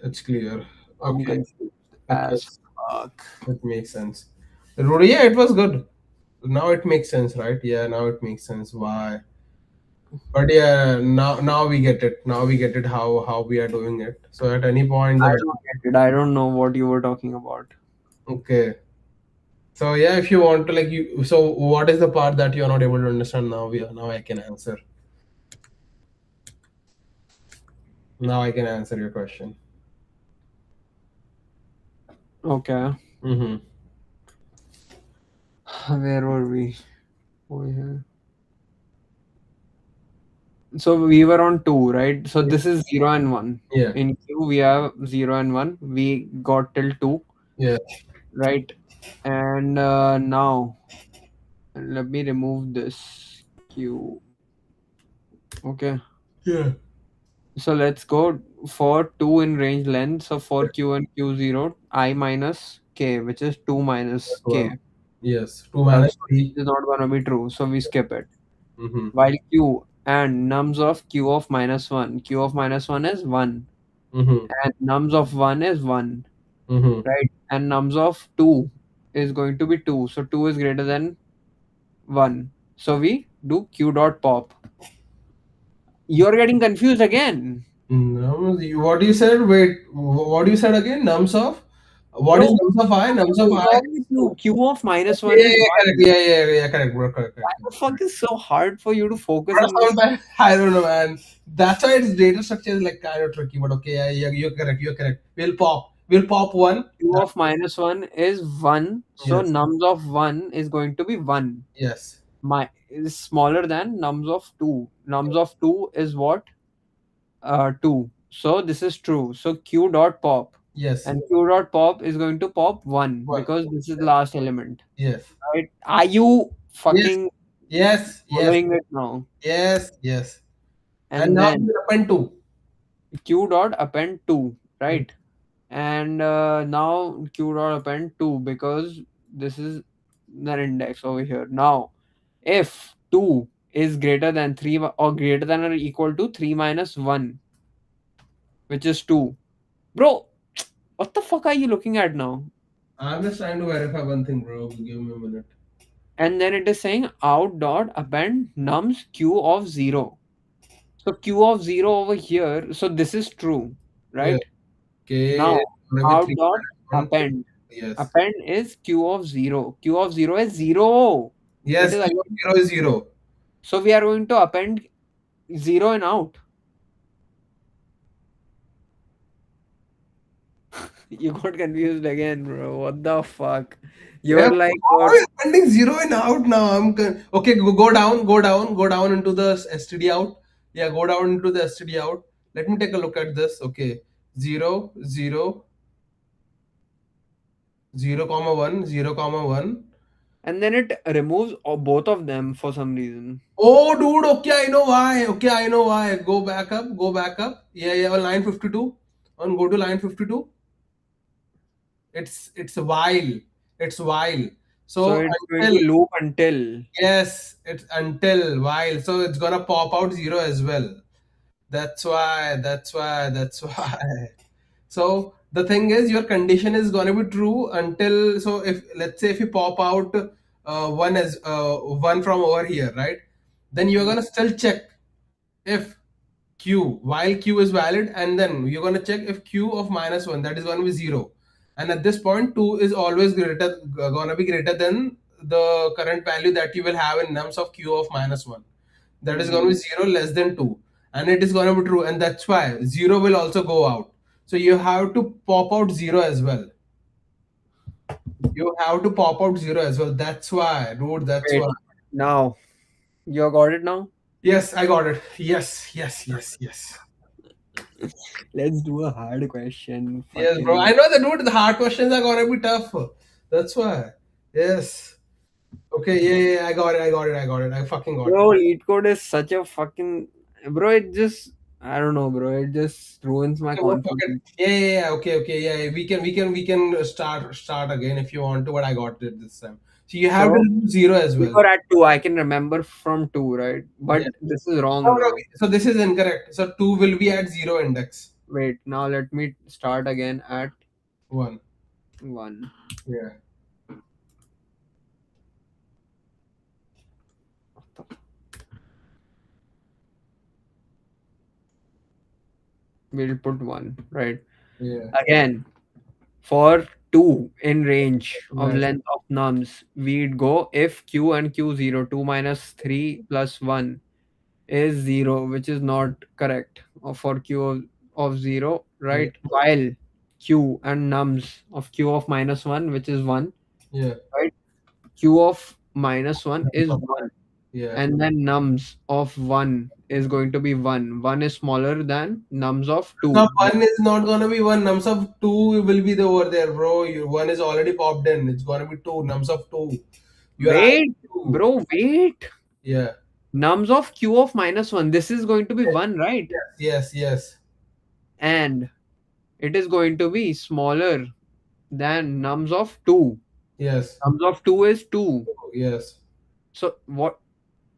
It's clear. I'm Okay, confused okay, as fuck. it makes sense. Rudy, yeah, it was good. Now it makes sense, right? Yeah, now it makes sense why. But yeah, now we get it. Now we get it how we are doing it. So at any point I the don't get it. I don't know what you were talking about. okay. So yeah, if you want to like you, so what is the part that you are not able to understand now? Now I can answer. Now I can answer your question. Okay. Mm-hmm. Where were we? Over here. So we were on 2, right? So Yeah. this is 0 and 1. Yeah. In Q, we have 0 and 1. We got till 2, Yeah. right? And now, let me remove this Q. Okay. Yeah. So let's go for 2 in range length. So for Q and Q0, I minus K, which is 2 minus One. K. Yes. 2 minus So this 3. is not going to be true. So we skip it. Mm-hmm. While Q and nums of Q of minus 1. Q of minus 1 is 1. Mm-hmm. And nums of 1 is 1. Mm-hmm. Right? And nums of 2 is going to be 2. So 2 is greater than 1. So we do Q dot pop. You're getting confused again. What you said? Wait, what you said again? Nums of? What is Bro, nums of I? Nums of what's I? wrong with you? Q of minus 1 Yeah, is yeah, correct. 1. Yeah, yeah, yeah, correct, bro. Correct, Why correct, correct. the fuck is so hard for you to focus But on this? sometimes I don't know, man. That's why its data structure is like kind of tricky. But okay, yeah, yeah, you're correct. You're correct. We'll pop one. Q of minus 1 is 1. So Yes, nums of 1 is going to be 1. yes, My is smaller than nums of 2. Nums of 2 is what? 2. So this is true. So Q dot pop. yes. And Q dot pop is going to pop 1 One. because this is the last element. Yes, Right? Are you yes, fucking yes, yes, following it now? yes, yes. And And now then we append two. Q dot append 2, Yeah. right? And now Q dot append 2 because this is the index over here. Now, if 2 is greater than 3 or greater than or equal to 3 minus 1, which is 2. Bro, what the fuck are you looking at now? I'm just trying to verify one thing, bro. Give me a minute. And then it is saying out dot append nums Q of 0. So Q of 0 over here, so this is true, Yeah. right? Okay. Now, Maybe out three dot minus 1. append. Yes. Append is Q of 0. Q of 0 is 0. It Yes. is Zero, again. zero is zero. So we are going to append 0 and out. You got confused again, bro. What the fuck? Yeah, You're like, how what? are you finding zero in out now? Okay. Go down, go down into the STD out. Yeah, go down into the STD out. Let me take a look at this. Okay, zero, zero, 0, 1, 0, 1. And then it removes both of them for some reason. Oh, dude. Okay, I know why. Okay, I know why. Go back up. Go back up. Yeah, yeah. On line 52. On go to line 52. It's while. It's while. So So it's going to until. loop until. Yes, it's until while. So it's gonna pop out zero as well. That's why, that's why. So the thing is, your condition is gonna be true until, so if let's say if you pop out one as one from over here, right? Then you're gonna still check if q while q is valid, and then you're gonna check if q of -1, that is gonna be zero, and at this point two is always gonna be greater than the current value that you will have in nums of q of -1. That is going to Hmm. be 0 less than 2, and it is going to be true, and that's why 0 will also go out. So you have to pop out 0 as well. You have to pop out 0 as well. That's why, dude. That's Wait, why. now. You got it now? Yes, I got it. Yes, yes, yes, yes. Let's do a hard question. Yes, bro. I Fucking. know that, dude. The hard questions are gonna be tough. That's why. Yes. Okay. Yeah, yeah, yeah. I got it. I got it. I got it. I fucking got it. Bro, LeetCode is such a fucking. Bro, it just. I don't know, bro. It just ruins my Okay, bro, forget. confidence. Yeah, yeah, yeah. Okay, okay. Yeah, yeah. We can start again if you want to, but I got it this time. So you have to So, remove 0 as we well. were at 2. I can remember from 2, right? Yeah. But this is No, wrong no, now. so this is incorrect. So 2 will be at 0 index. Wait, now let me start again at 1. 1. Yeah. We'll put 1, right? Yeah. Again, for 2 in range of Yes. length of nums, we'd go if q and q0, 2 minus 3 plus 1 is 0, which is not correct for q of 0, Yeah. right? While q and nums of q of minus 1, which is 1, Yeah. right? Q of minus 1 is 1. Yeah. and then nums of 1 is going to be 1. 1 is smaller than nums of Now 2. one is not gonna be one. Nums of two will be the over there, bro. One is already popped in. It's gonna be two. Nums of two. You're adding Wait, two. bro, wait. Yeah. Nums of q of minus 1. This is going to be 1, right? Yes. Yes. Yes. And it is going to be smaller than nums of 2. Yes. Nums of 2 is 2. Yes. So what?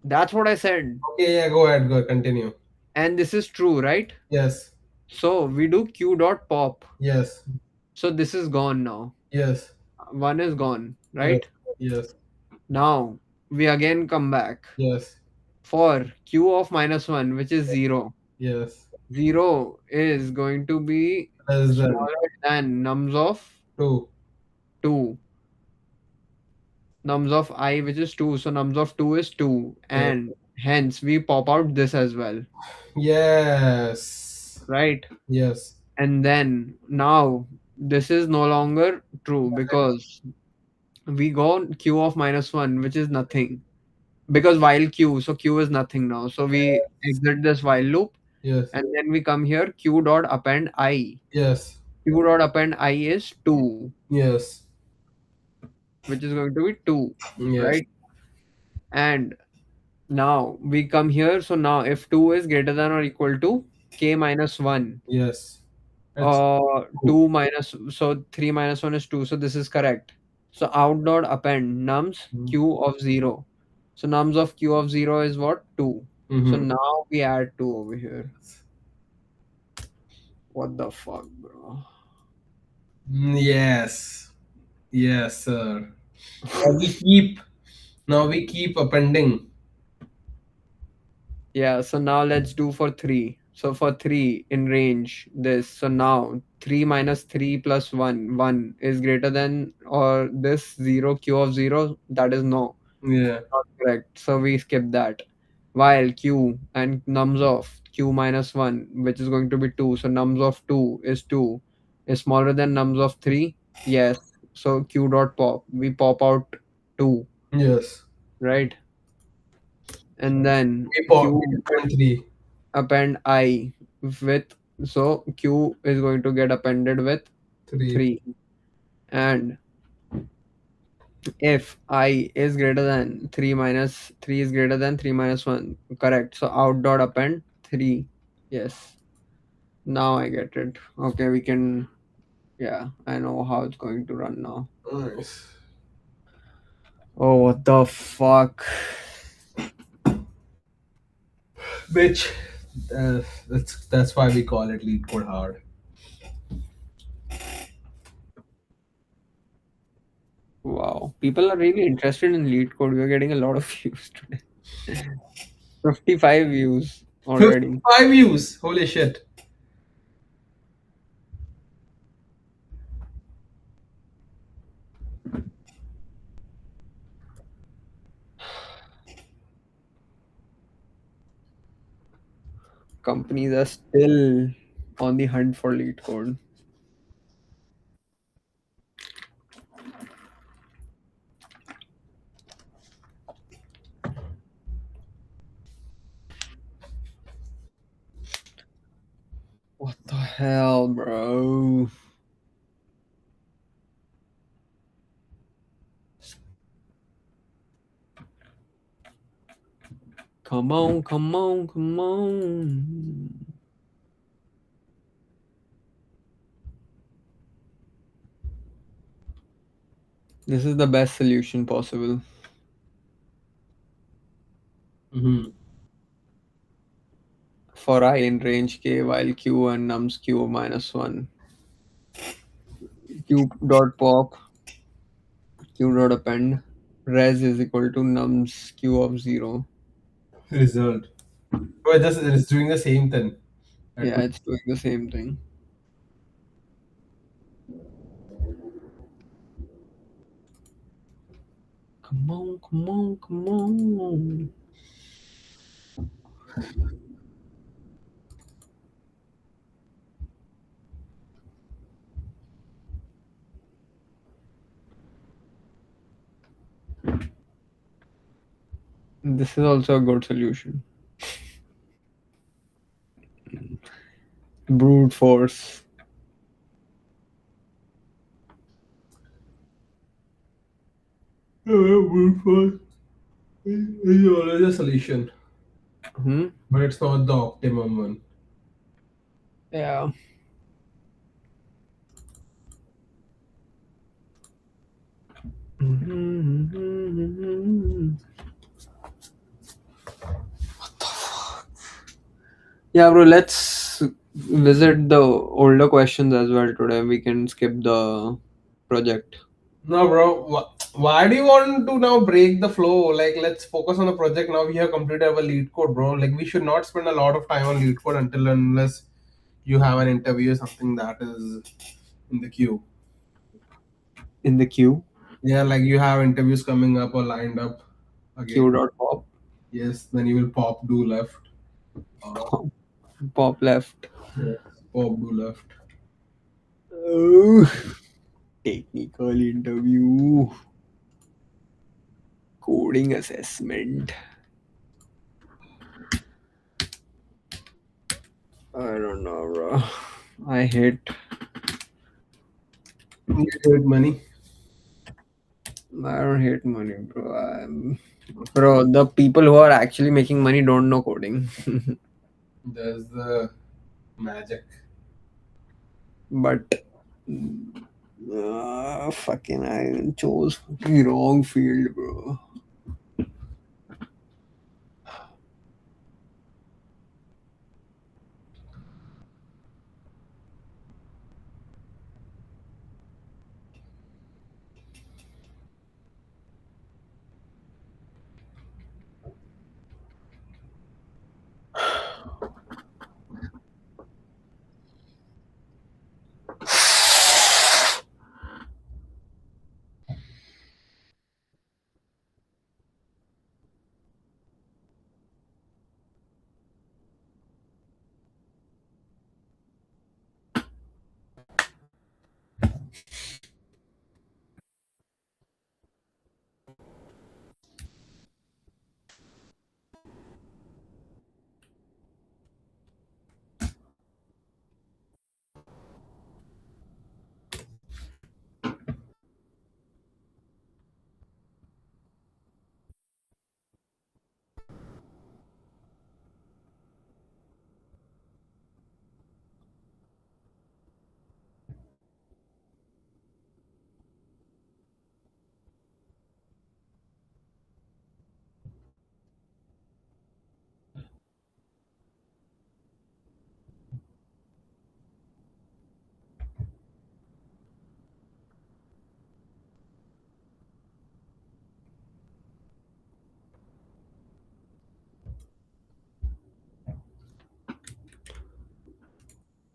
That's what I said. Okay. Yeah. Go ahead. Go. Continue. And this is true, right? Yes. So we do q dot pop. Yes. So this is gone now. Yes. 1 is gone, Yes. right? Yes. Now we again come back Yes. for q of minus 1, which is 0. Yes. 0 is going to be Less than smaller than nums of two. 2. Nums of I, which is 2. So nums of 2 is 2. Yes. And hence we pop out this as well, Yes. right? Yes. And then now this is no longer true because we go q of minus 1, which is nothing. Because while q, so q is nothing now. So we exit this while loop Yes. and then we come here q dot append I. Yes. Q dot append I is 2, Yes. which is going to be 2, Yes. right? And now we come here. So now if 2 is greater than or equal to k minus 1, Yes. That's two. 2 minus, so 3 minus 1 is 2. So this is correct. So out dot append nums q of 0. So nums of q of 0 is what? 2. So Mm-hmm. now we add 2 over here. What the fuck, bro? Yes. Yes, sir. Now we keep. Now we keep appending. Yeah, so now let's do for 3. So for 3 in range, this. So now 3 minus 3 plus 1, 1 is greater than or this 0, q of 0, that is no, Yeah. not correct. So we skip that. While q and nums of q minus 1, which is going to be 2. So nums of 2 is 2, is smaller than nums of 3. Yes. So q dot pop. We pop out 2, Yes. right? And then We q append three. append I with, so q is going to get appended with Three. 3. And if I is greater than 3 minus 3 is greater than 3 minus 1, correct. So out dot append 3. Yes, now I get it. Okay, we can, yeah, I know how it's going to run now. Nice. Oh, what the fuck. Which that's why we call it lead code hard. Wow, people are really interested in LeetCode. We're getting a lot of views today. 55 views already. 55 views. Holy shit. Companies are still on the hunt for lead code. What the hell, bro? Come on, come on, come on. This is the best solution possible Mm-hmm. for I in range k while q and nums q minus 1. Q dot pop, q dot append, res is equal to nums q of 0. Result. Oh, it's doing the same thing. At Yeah, two. it's doing the same thing. Come on, come on, come on. This is also a good solution. Brute force. Brute force is always a solution, Hmm? but it's not the optimum one. Yeah. Yeah, bro, let's visit the older questions as well today. We can skip the project. No, bro. Why do you want to now break the flow? Like, let's focus on the project now. We have completed our lead code, bro. Like, we should not spend a lot of time on lead code until unless you have an interview or something that is in the queue. In the queue, Yeah, like you have interviews coming up or lined up again. queue.pop, Yes, then you will pop do left. Or pop, pop left. yes, pop do left. Oh, technical interview, coding assessment. I don't know, bro. I hate. You hate money. I don't hate money, bro. Bro, the people who are actually making money don't know coding. There's the magic. But fucking, I chose fucking wrong field, bro.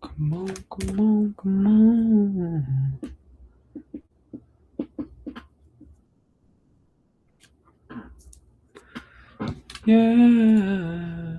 Come on, come on, come on. Yeah.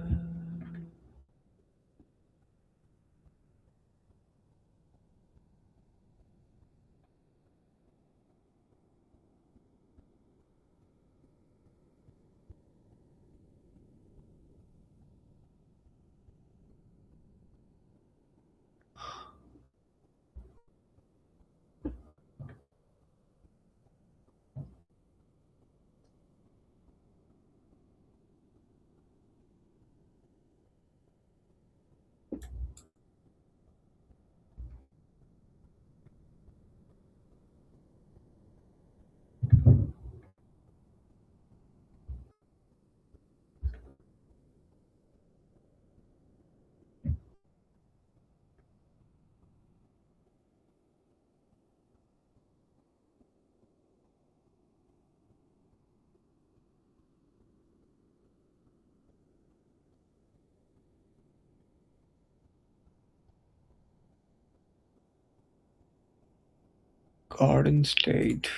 Garden State.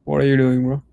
What are you doing, bro?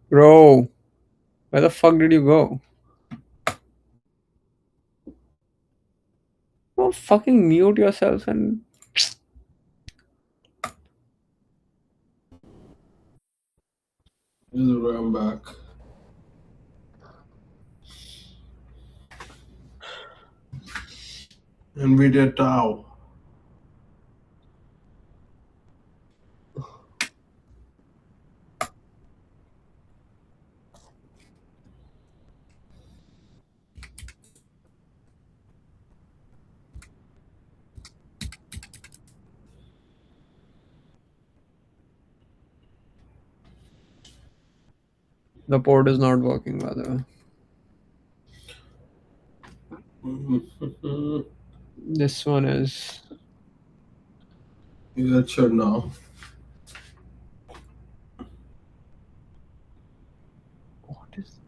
Bro, where the fuck did you go? Oh, fucking mute yourself and This is where I'm back. NVIDIA Tau. the port is not working, by the way. This one is. Yeah, it should now. What is.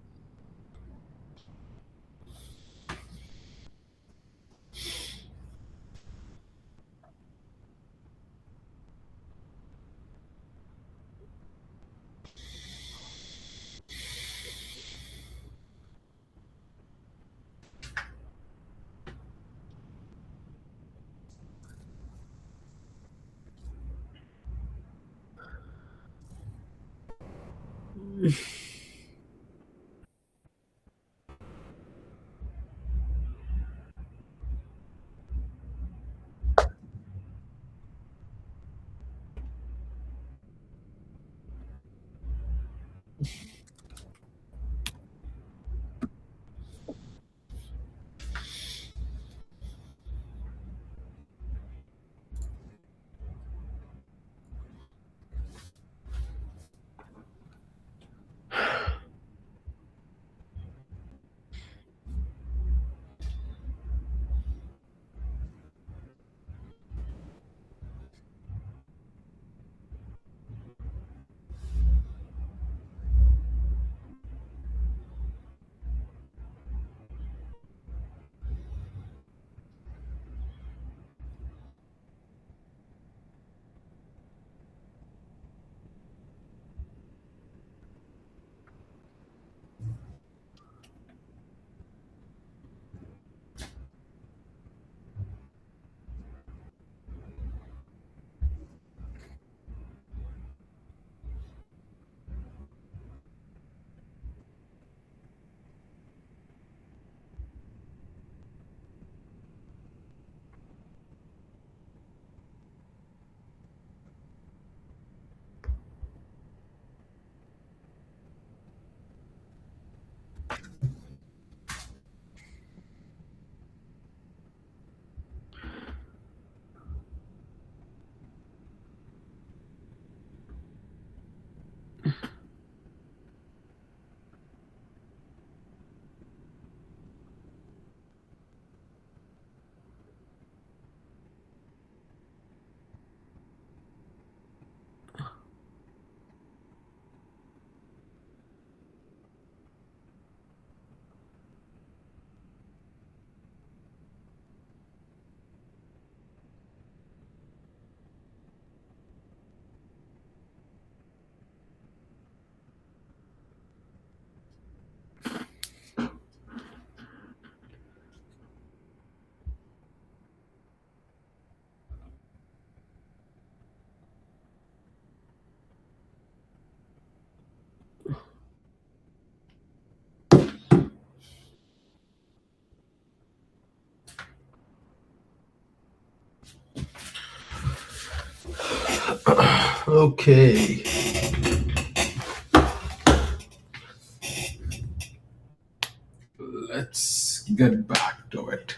Okay, let's get back to it.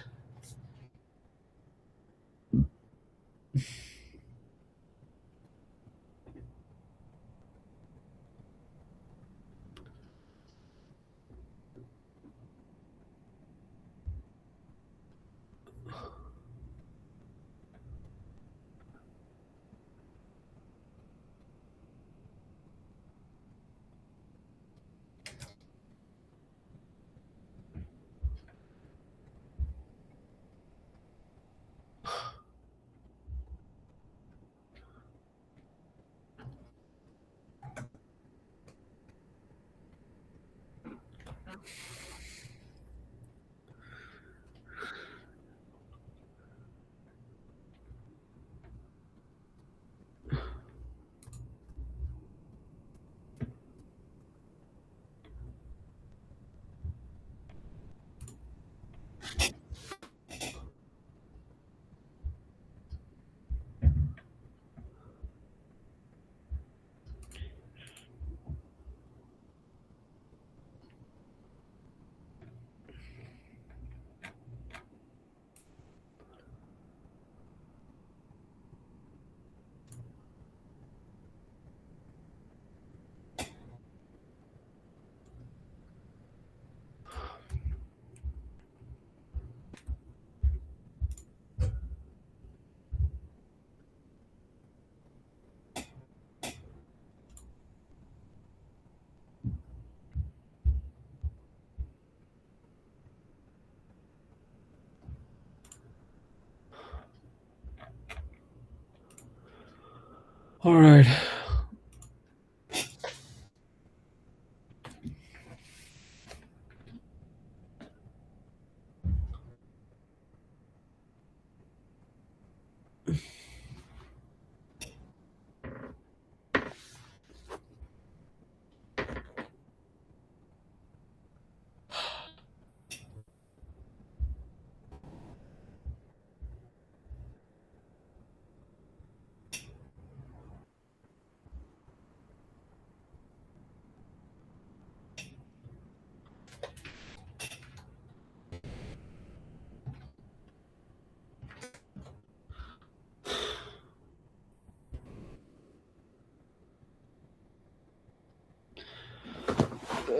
All right.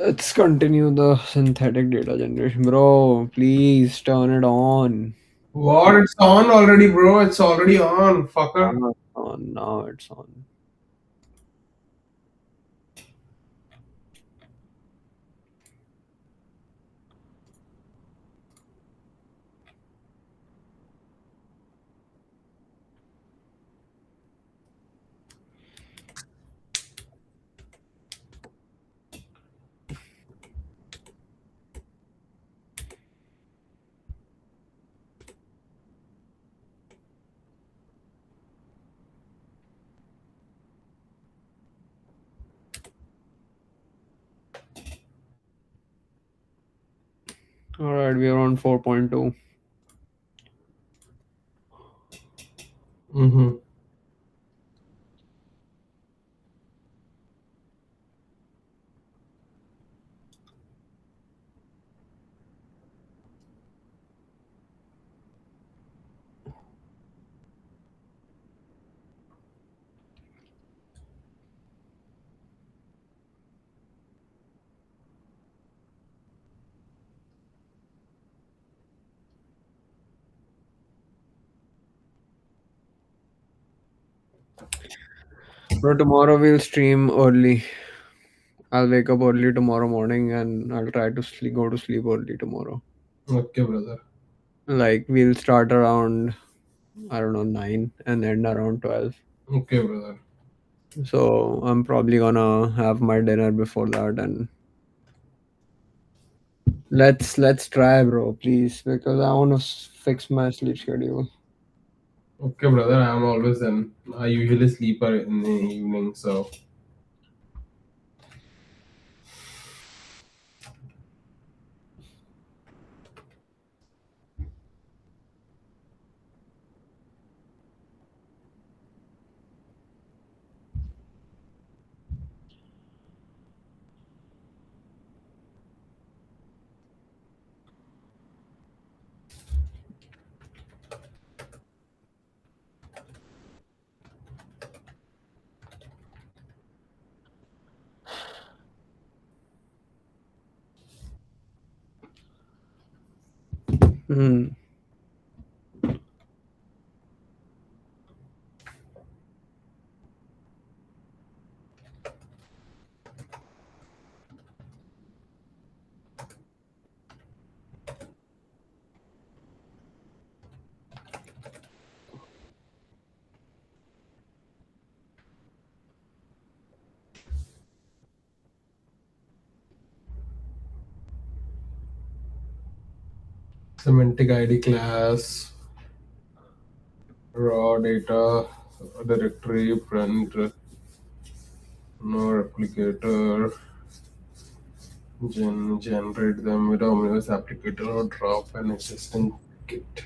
Let's continue the synthetic data generation. Bro, please turn it on. What? It's on already, bro. It's already on, fucker. Now it's on. Now it's on. All right, we are on 4.2. Mm-hmm. Bro, tomorrow we'll stream early. I'll wake up early tomorrow morning and I'll try to sleep, go to sleep early tomorrow. Okay, brother. Like we'll start around, I don't know, 9 and end around 12. Okay, brother. So I'm probably gonna have my dinner before that, and let's try, bro, please, because I want to fix my sleep schedule. Okay, brother. I'm always in. I usually sleep in the evening, so. Hmm. Semantic ID class, raw data, directory, print, no replicator, generate them with omnibus applicator or drop an existing kit.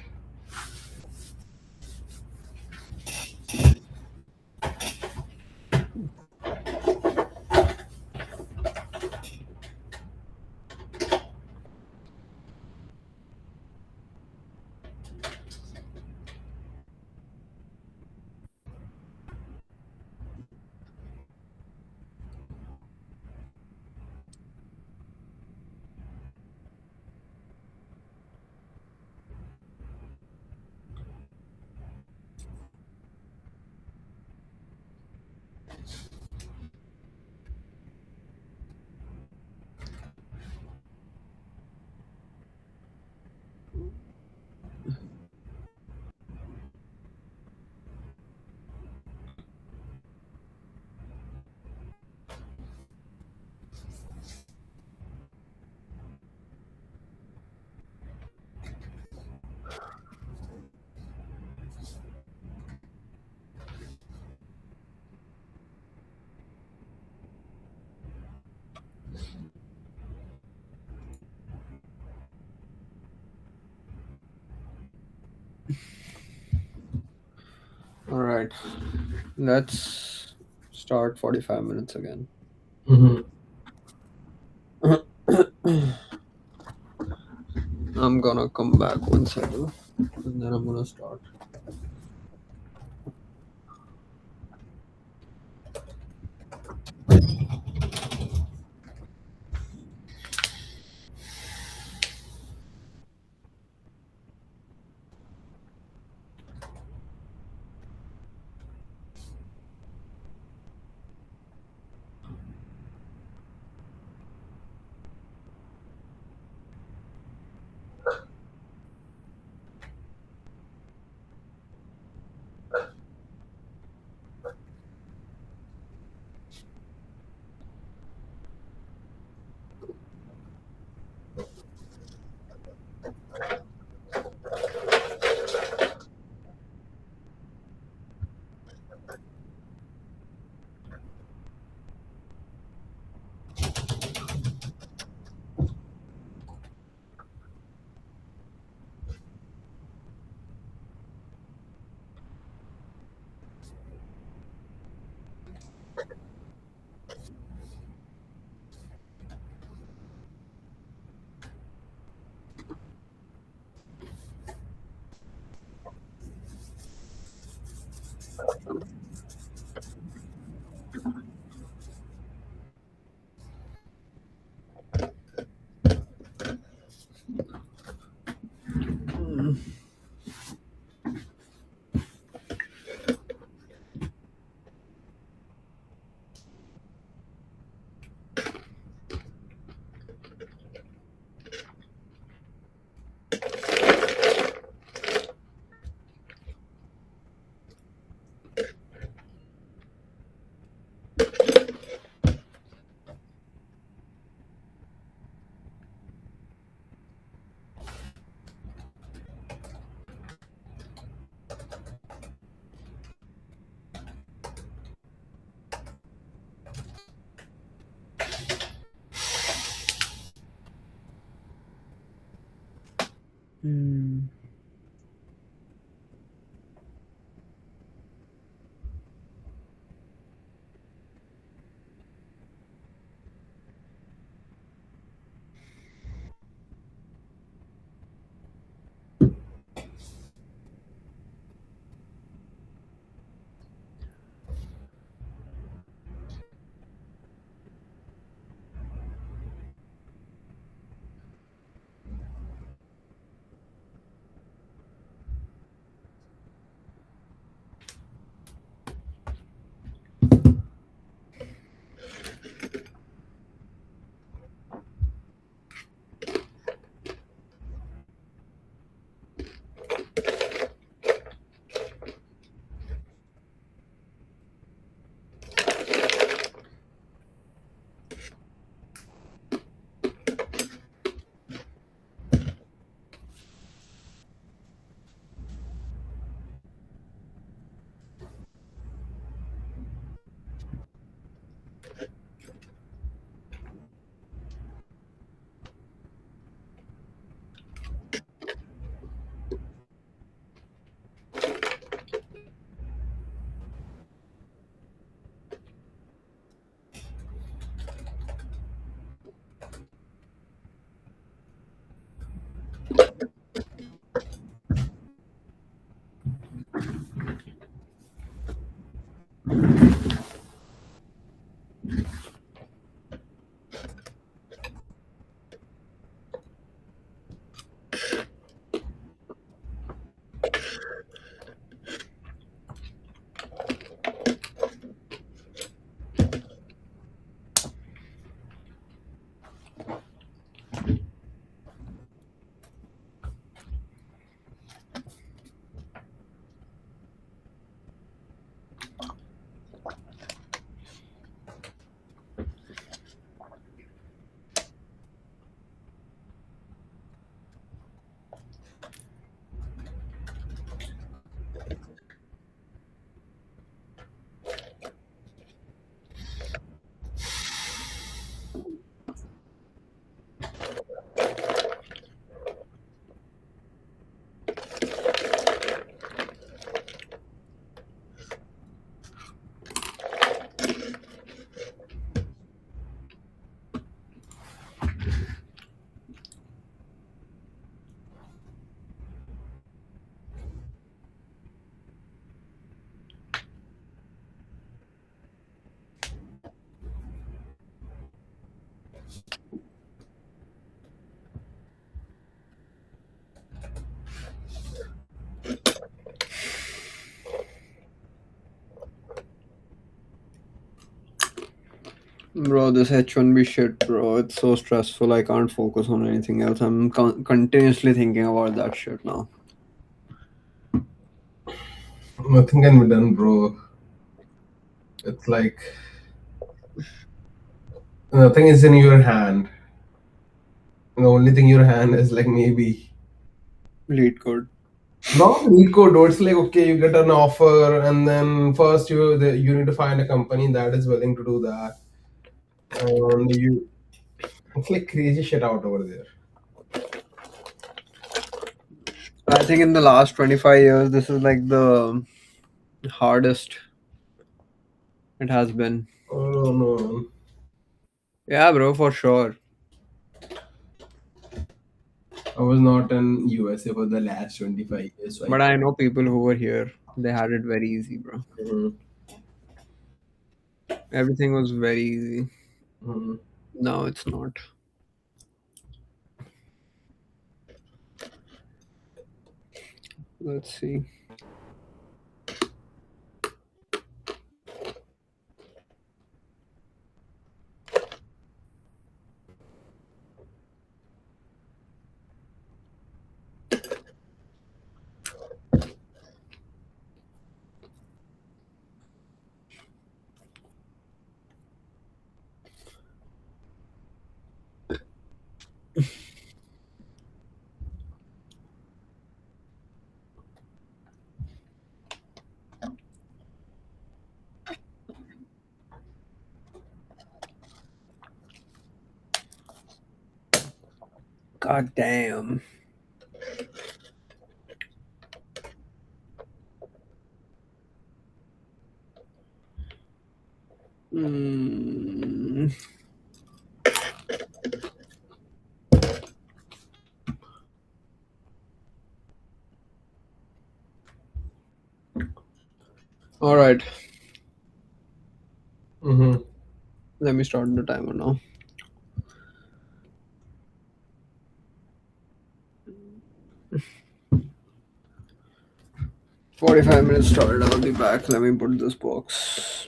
All right. Let's start 45 minutes again. Mhm. I'm gonna come back once I do, and then I'm gonna start. Hmm. Bro, this H1B shit, bro. It's so stressful. I can't focus on anything else. I'm continuously thinking about that shit now. Nothing can be done, bro. It's like nothing is in your hand. The only thing in your hand is like maybe LEETCODE. not lead code. Though. It's like okay, you get an offer, and then first you need to find a company that is willing to do that, and you it's like crazy shit out over there. I think in the last 25 years, this is like the hardest it has been. Oh no, Yeah, bro, for sure. I was not in USA for the last 25 years, so I But I know people who were here. They had it very easy, bro. Mhm. Everything was very easy. Mhm. Now it's not. Let's see. God damn. Mm. All right. Mhm. Let me start the timer now. "45 minutes started. I'll be back. Let me put this box."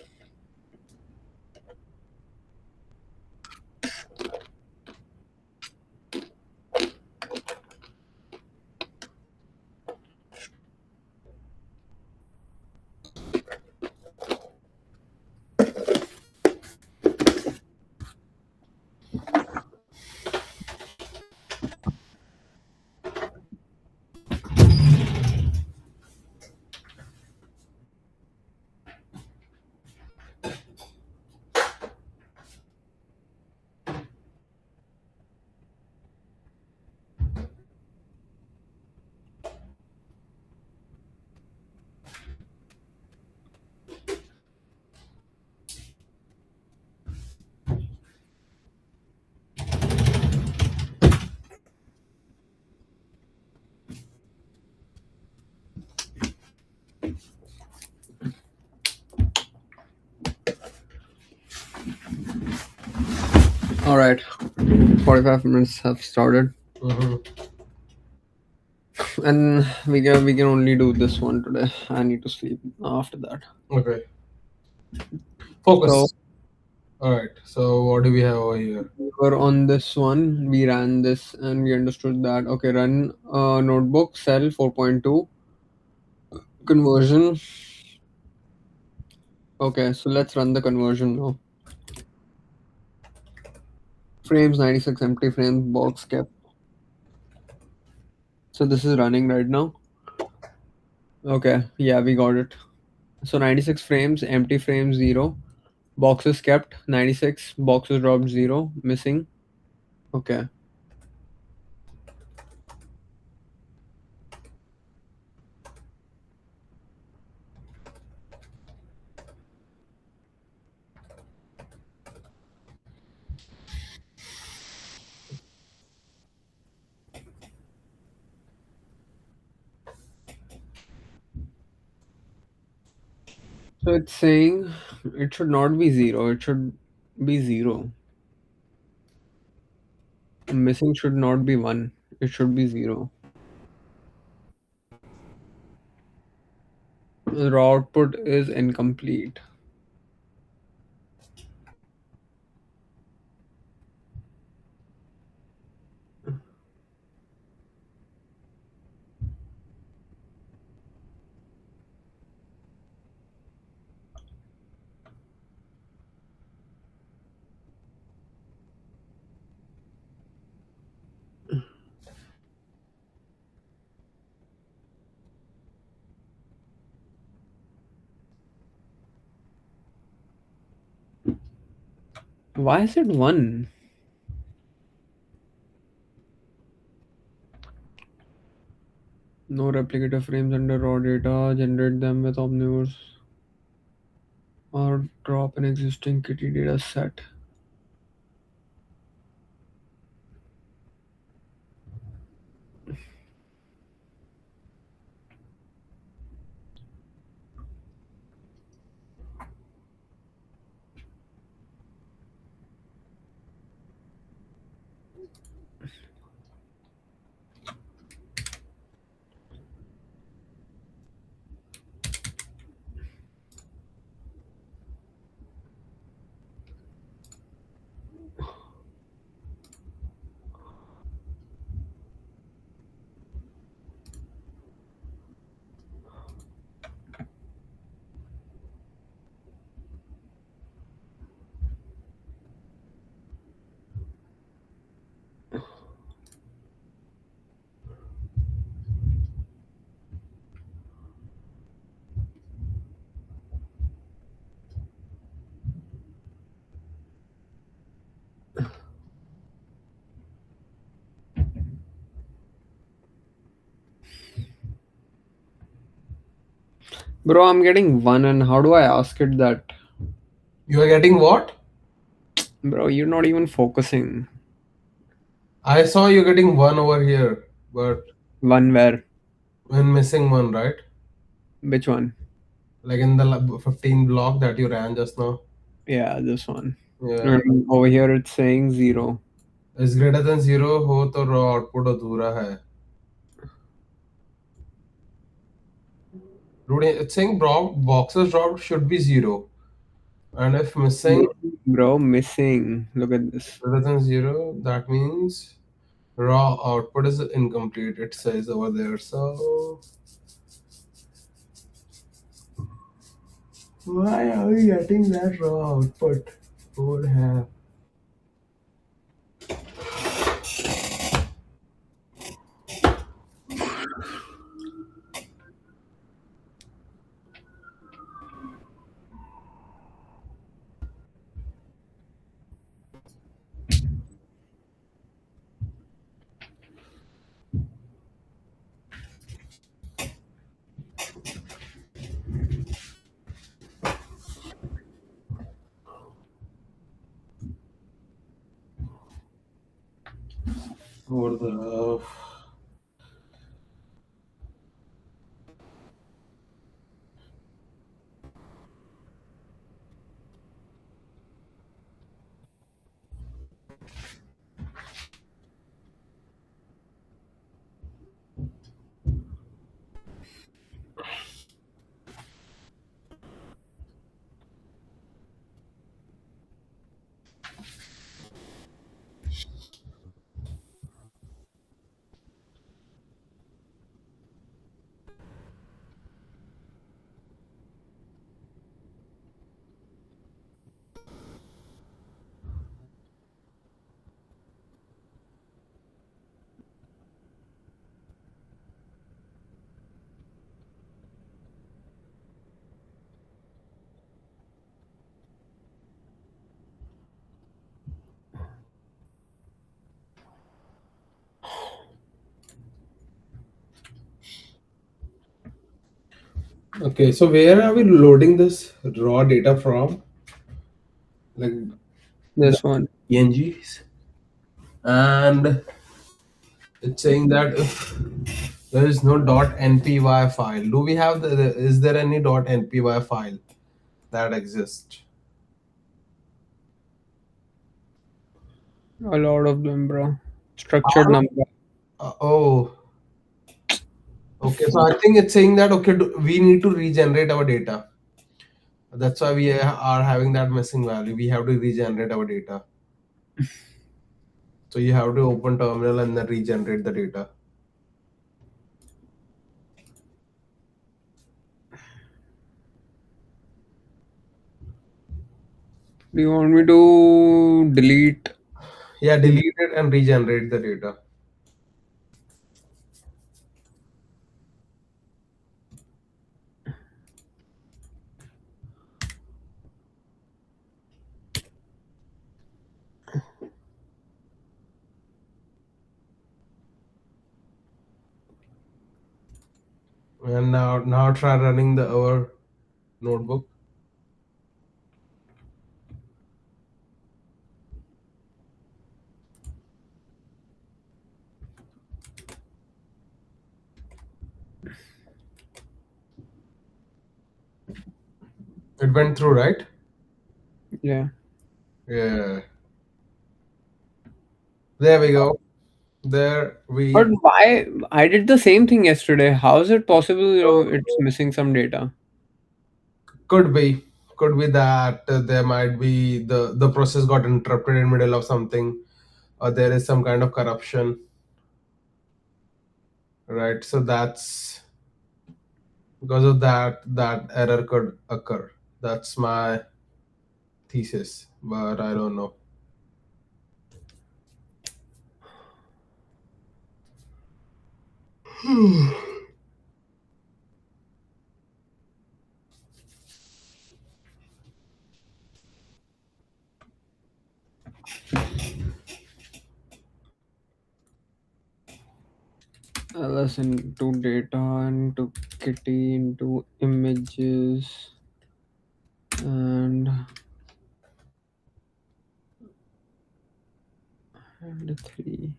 All right. 45 minutes have started. Mhm. And we can only do this one today. I need to sleep after that. Okay. So Focus. All right. So what do we have over here? we were on this one. We ran this and we understood that okay, run notebook cell 4.2 conversion. Okay, so let's run the conversion now. Frames 96 empty frames box kept. So this is running right now. Okay, yeah, we got it. So 96 frames, empty frames 0, boxes kept 96, boxes dropped 0, missing. Okay. So it's saying it should not be 0, it should be 0. Missing should not be 1, it should be 0. Raw output is incomplete. Why is it one? No replicator frames under raw data. Generate them with omnivores or drop an existing kitty data set. Bro, I'm getting one, and how do I ask it that? You are getting what? Bro, you're not even focusing. I saw you getting one over here, but One where? when missing one, right? Which one? Like in the 15 block that you ran just now. Yeah, this one. Yeah. And over here it's saying zero. Is greater than zero हो तो raw output अधूरा है. Dude, it's saying boxes dropped should be zero, and if missing Bro, missing. Look at this. greater than zero, that means raw output is incomplete. It says over there. So why are we getting that raw output? Would have. Or the okay. So where are we loading this raw data from? Like the This one. PNGs, and it's saying that if there is no .npy file, do we have is there any .npy file that exists? A lot of them, bro. Structured number. Oh, okay. So I think it's saying that okay, we need to regenerate our data. That's why we are having that missing value. We have to regenerate our data. So you have to open terminal and then regenerate the data. Do you want me to delete? Yeah, delete it and regenerate the data. And now try running the our notebook. It went through, right? Yeah. Yeah. There we go. There But we why? I did the same thing yesterday. How is it possible, it's missing some data? could be could be that there might be the process got interrupted in middle of something, or there is some kind of corruption, right? So that's because of that error could occur. That's my thesis, but I don't know. Ls into data, into kitty, into images, and 3.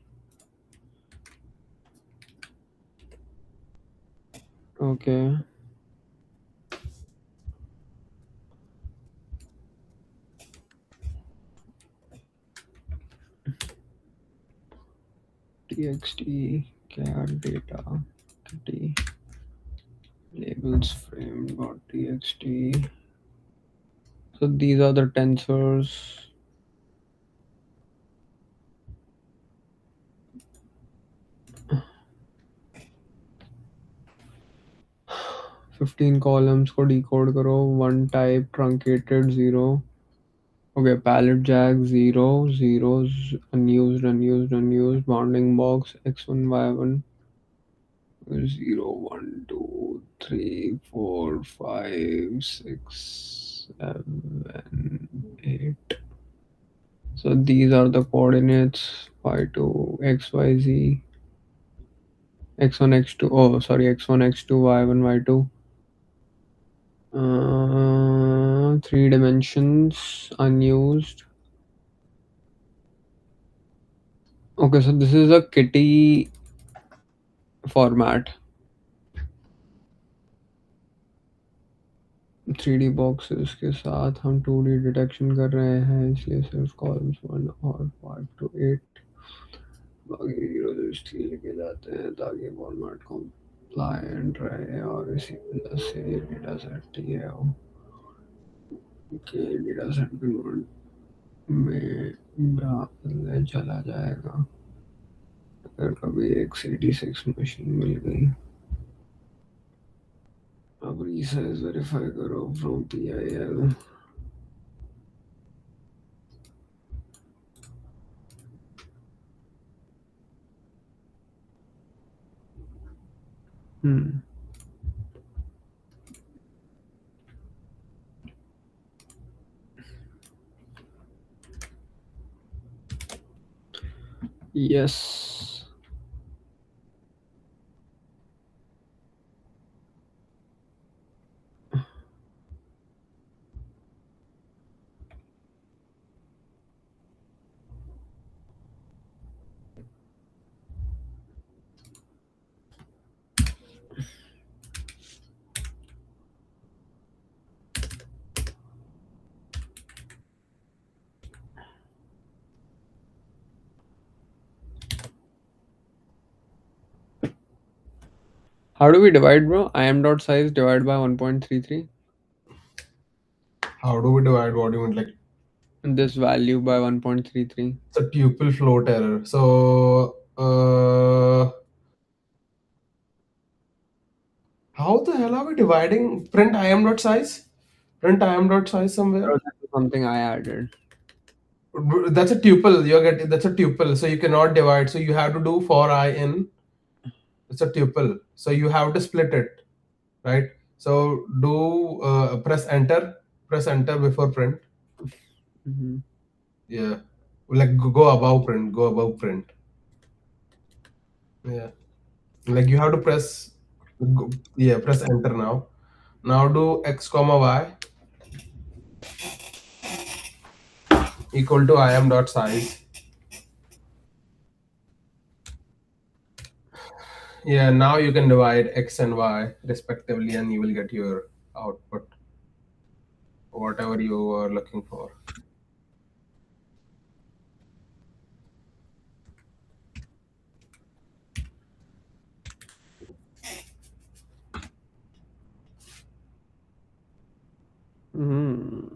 Okay. Txt, char data, kitty, labels frame dot txt. So these are the tensors. 15 columns को decode करो. One type truncated 0. Okay, palette jack 0, zeros, unused, unused, unused, bounding box x1, y1, 0, 1, 2, 3, 4, 5, 6, 7, 8. So these are the coordinates y2, xyz, x1, x2, oh sorry, x1, x2, y1, y2. 3 dimensions unused. Okay, so this is a kitty format. 3D boxes के साथ हम 2D detection कर रहे हैं, इसलिए सिर्फ columns 1 और 5 to 8 बाकी हीरोज इसलिए लेके जाते हैं ताकि फॉर्मेट compliant रहे और इसी वजह से डेटा सेट ये हो कि डेटा सेट में चला जाएगा अगर कभी एक CD6 मशीन मिल गई. अब resize वेरीफाई करो from PIL. Yes. How do we divide, bro? Im dot size divided by 1.33. How do we divide? What do you mean? Like This value by 1.33. it's a tuple float error. So how the hell are we dividing? Print im dot size. Print im dot size somewhere. Bro, this is something I added. That's a tuple. You're getting that's a tuple. So you cannot divide. So you have to do for I in. It's a tuple. So you have to split it, right? So do press enter. Press enter before print. Mm-hmm. Yeah, like go above print. Go above print. Yeah, like you have to press. Yeah, press enter now. Now do x comma y equal to im dot size. Yeah, now you can divide x and y respectively, and you will get your output, whatever you are looking for. Hmm.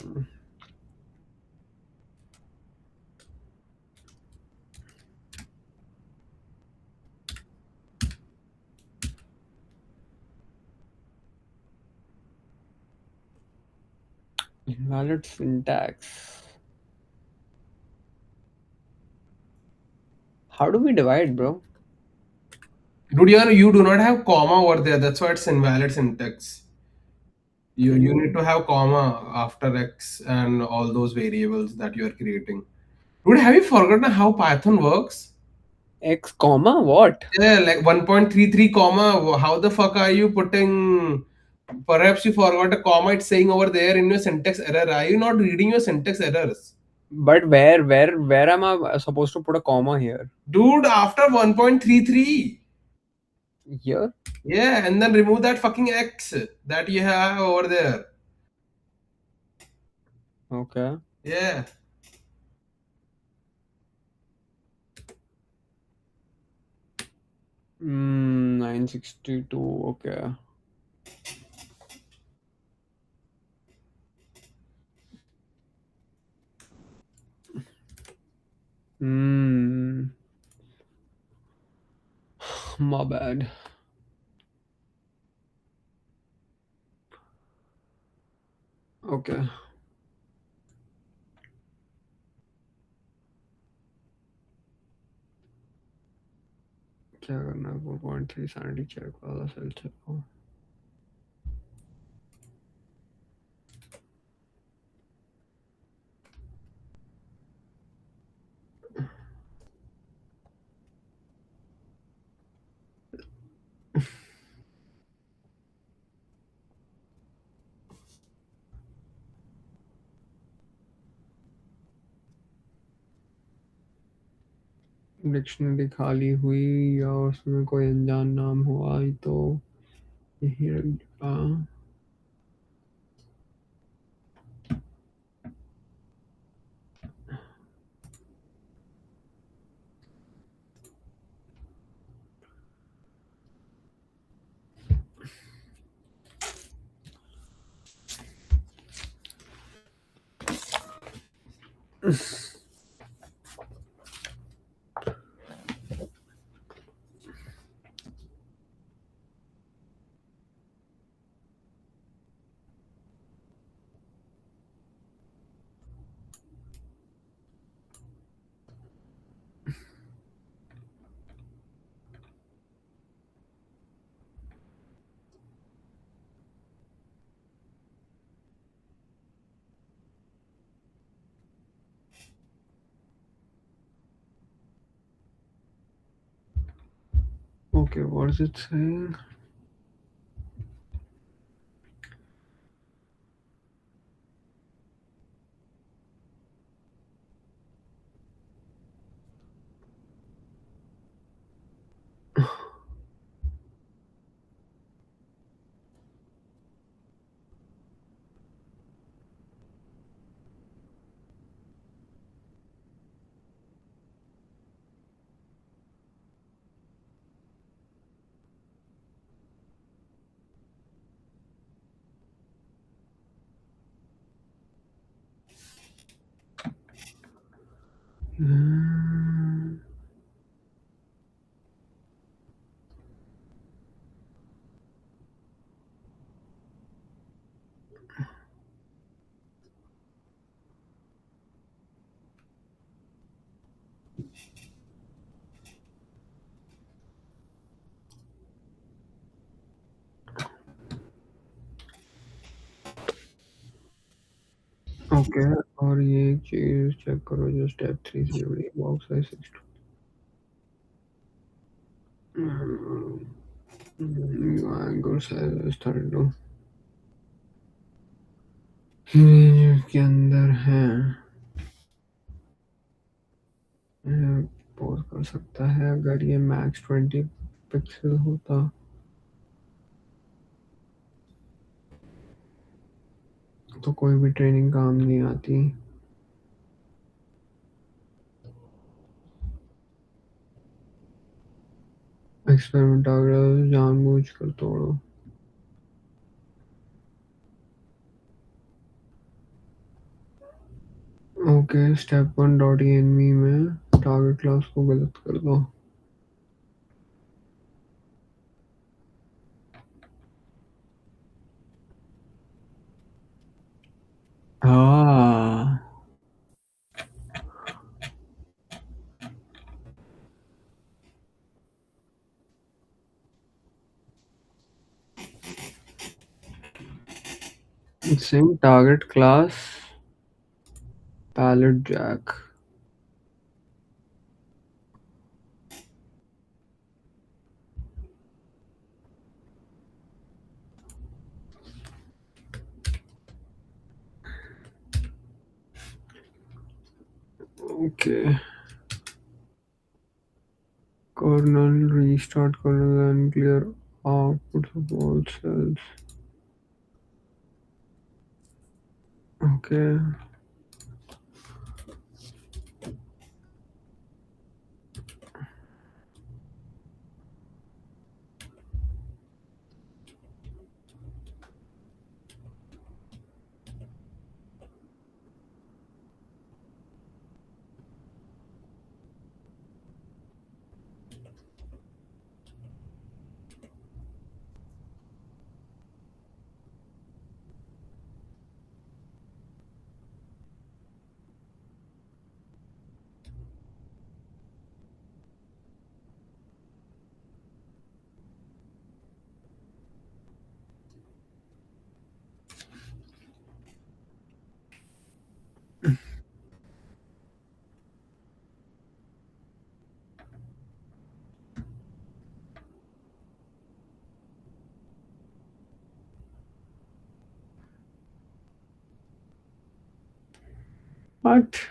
Invalid syntax. How do we divide, bro? Dude, you do not have comma over there. That's why it's invalid syntax. You need to have comma after x and all those variables that you are creating. Dude, have you forgotten how Python works? X comma what? Yeah, like 1.33 comma. How the fuck are you putting? Perhaps you forgot a comma. It's saying over there in your syntax error. Are you not reading your syntax errors? But where am I supposed to put a comma here? Dude, after 1.33. Here? Yeah, and then remove that fucking x that you have over there. Okay. Yeah. 962. Okay. Hmm. My bad. Okay. क्या करना है 4.3 sanity check वाला cell check. Dictionary खाली हुई या उसमें कोई अनजान नाम हुआ ही तो यही रख दिया. Okay, what is it saying? Hmm. Okay. और ये एक चीज चेक करो जो स्टेप 3 से जुड़ी बॉक्स है 6. Good size is 32 के अंदर है पोज कर सकता है अगर ये मैक्स 20 पिक्सल होता तो कोई भी ट्रेनिंग काम नहीं आती एक्सपेरिमेंट अगर जानबूझ कर तोड़ो ओके स्टेप 1.env में टारगेट क्लास को गलत कर दो हाँ same target class pallet jack okay kernel restart kernel and clear output of all cells okay what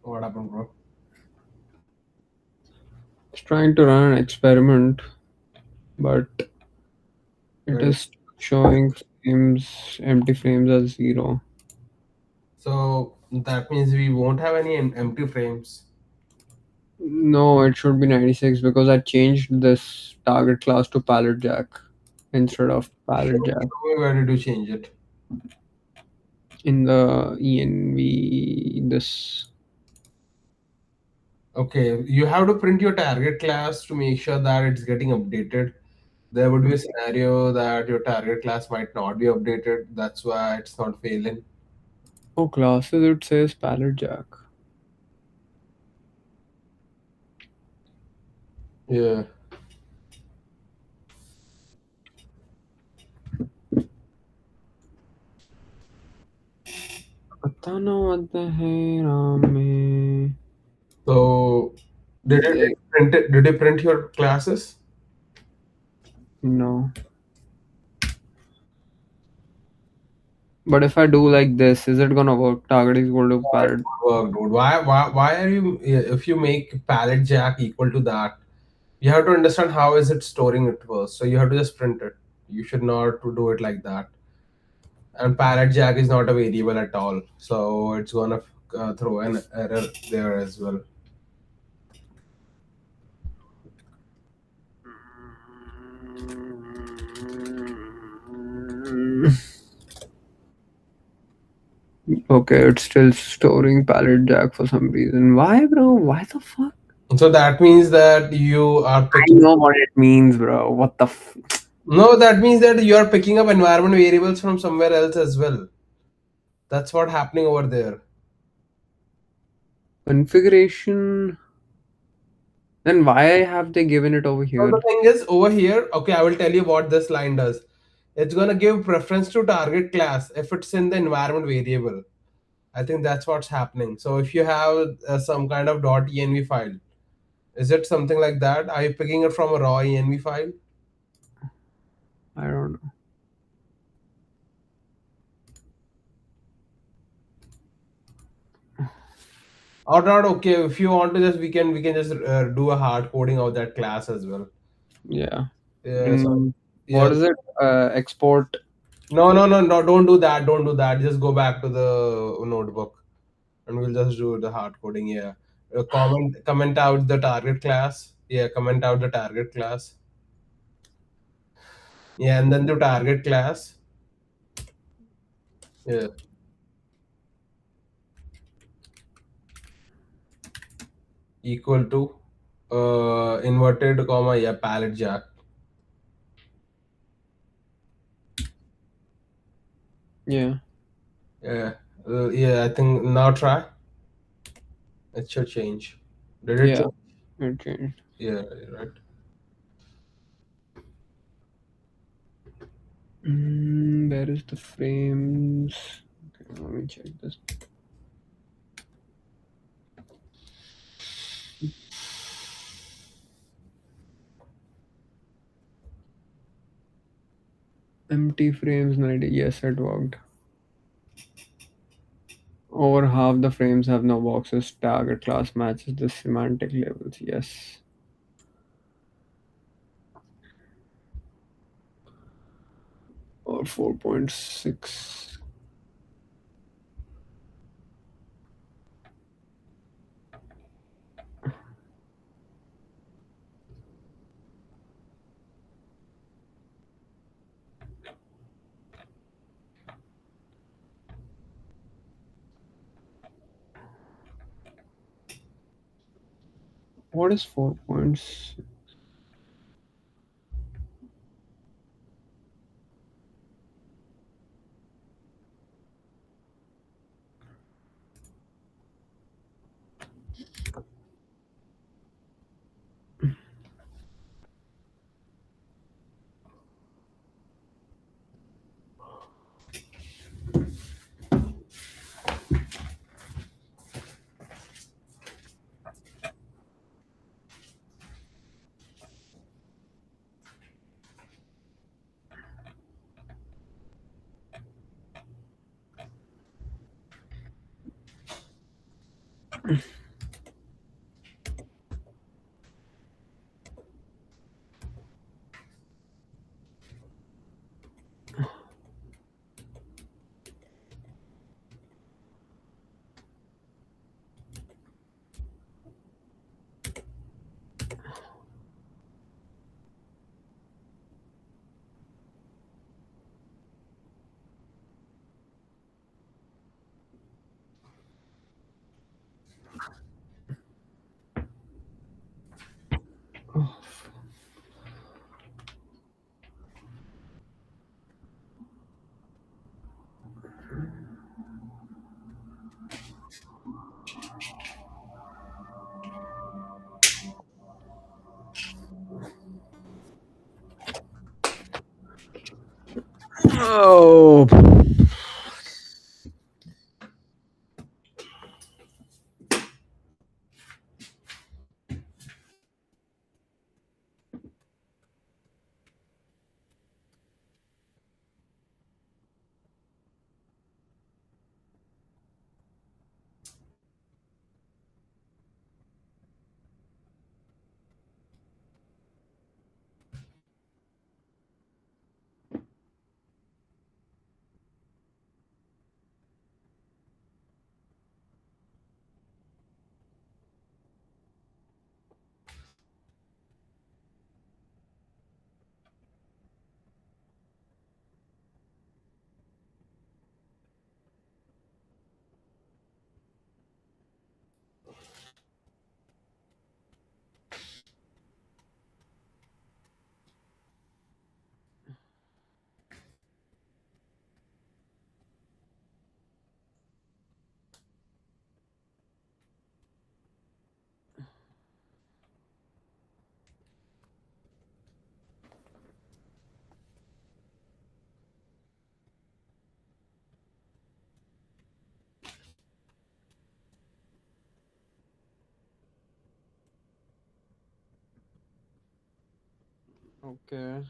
What happened, bro? it's trying to run an experiment but it Right. is showing empty frames as 0 So that means we won't have any empty frames. no it should be 96 because I changed this target class to pallet jack instead of pallet jack Show me where did you change it? in the env this Okay, you have to print your target class to make sure that it's getting updated. There would be a scenario that your target class might not be updated. That's why it's not failing. oh classes it says pallet jack Yeah. पता ना what the है राम में So did देख it print it? Did you print your classes? no but if I do like this is it gonna work target is equal to That pallet would work, dude. Why are you? If you make pallet jack equal to that, you have to understand how is it storing it first. So you have to just print it. You should not do it like that. And pallet jack is not a variable at all, so it's gonna throw an error there as well. okay it's still storing pallet jack for some reason why bro why the fuck So that means that you are I picking. know what it means bro what the No, that means that you are picking up environment variables from somewhere else as well. That's what happening over there. Configuration. Then why have they given it over So here? the thing is over here, okay, I will tell you what this line does. It's gonna give preference to target class if it's in the environment variable. I think that's what's happening. So if you have some kind of .env file, is it something like that? Are you picking it from a raw env file? I don't know. Or not? Okay, if you want to just we can just do a hard coding of that class as well. Yeah. Yeah. So And yeah. what is it? Export. No. Don't do that. Don't do that. Just go back to the notebook, and we'll just do the hard coding. Yeah. Comment out the target class. Yeah. Comment out the target class. Yeah, and then the target class. Yeah. Equal to inverted comma, yeah, pallet jack. Yeah. Yeah. Yeah, I think now try. It should change. Did it Yeah. change? Okay. Yeah, right. Where is the frames? Okay, let me check this. Empty frames 90. Yes, it worked. Over half the frames have no boxes. Target class matches the semantic labels. Yes. Or 4.6. What is 4.6? Oh. Okay.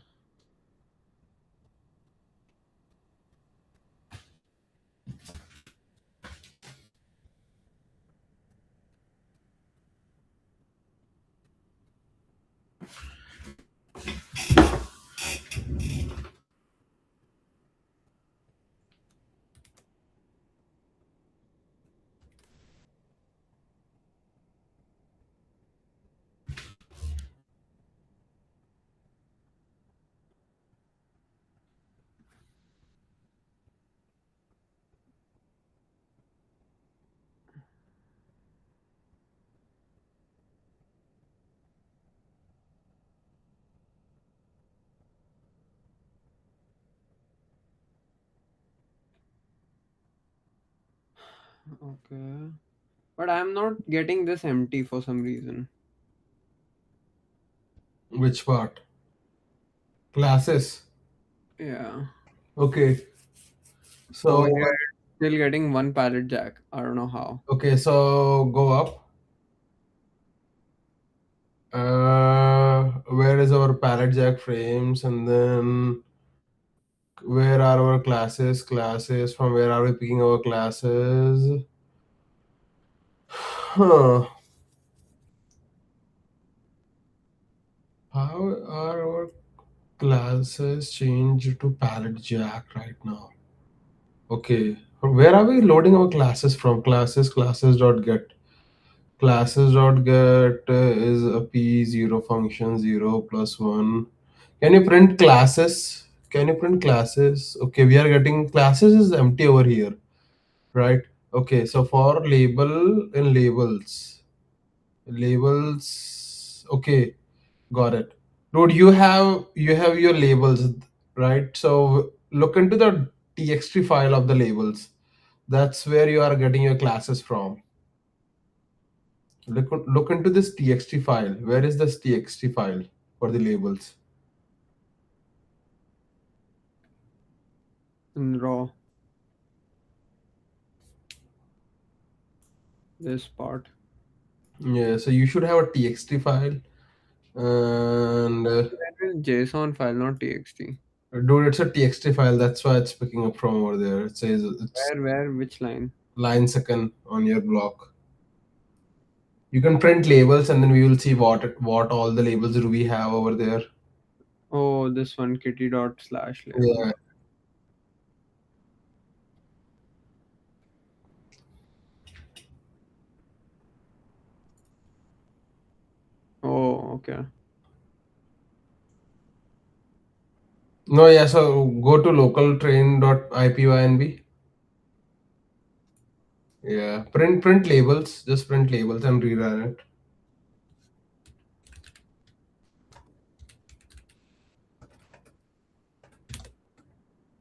Okay. But I'm not getting this empty for some reason. Which part? Classes. Yeah. Okay. Over So here, still getting one pallet jack. I don't know how. okay, so go up. Where is our pallet jack frames, and then where are our classes? Classes. From where are we picking our classes? Huh. How are our classes changed to pallet jack right now? Okay. Where are we loading our classes from? Classes dot get. Classes dot get is a p0 function 0 plus 1. Can you print classes? Can you print classes? Okay, we are getting classes is empty over here, right? Okay, so for label in labels. Okay, got it. Dude, you have your labels, right? So look into the txt file of the labels. That's where you are getting your classes from. Look into this txt file. Where is this txt file for the labels? In raw, this part. Yeah, so you should have a txt file, and That is JSON file, not TXT. dude, it's a txt file. That's why it's picking up from over there. It says it's Which line? line second on your block. You can print labels, and then we will see what all the labels do we have over there. Oh, this one, kitty dot slash label. Yeah. Oh, okay. No, yeah. So go to local train.ipynb. Yeah. Print labels. Just print labels and rerun it.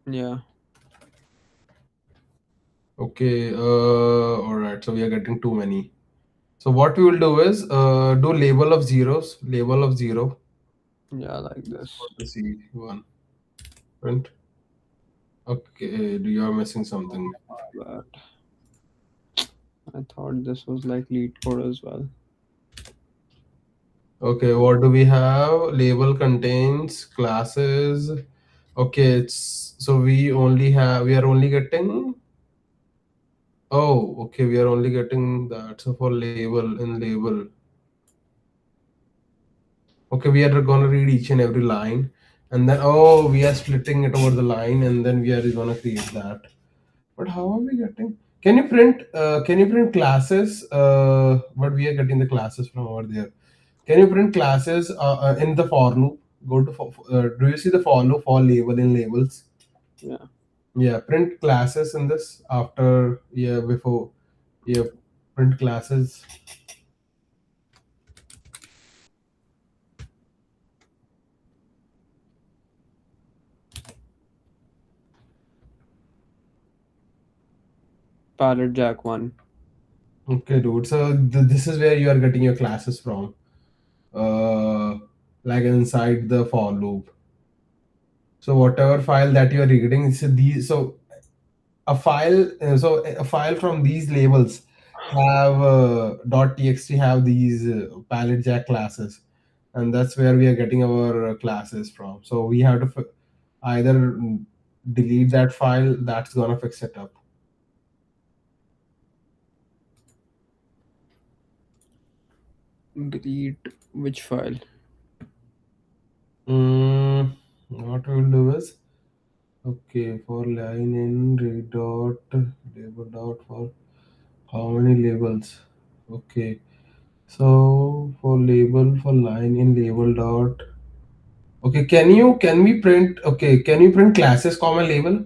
Yeah. Okay. All right. So we are getting too many. So what we will do is do label of zeros. Label of zero. Yeah, like this. What to see one print. Okay. Do you are missing something? But I thought this was like LeetCode as well. Okay. What do we have? Label contains classes. Okay. It's so we are only getting. Oh, okay. We are only getting that. So for label in label. Okay, we are gonna read each and every line, and then oh, we are splitting it over the line, and then we are gonna create that. But how are we getting? Can you print? Can you print classes? But we are getting the classes from over there. Can you print classes in the for loop? Go to do you see the for loop for label in labels? Yeah. Yeah, print classes in this after yeah before yeah print classes. Pallet jack one. Okay, dude. So this is where you are getting your classes from. uh, like inside the for loop. So whatever file that you are reading, so a file, so a file from these labels have .txt have these palette jack classes. and that's where we are getting our classes from. So we have to either delete that file. That's gonna fix it up. Delete which file? What we'll do is, okay, for line in read dot label dot for how many labels? Okay, so for label for line in label dot. Okay, can we print? Okay, can you print classes comma label?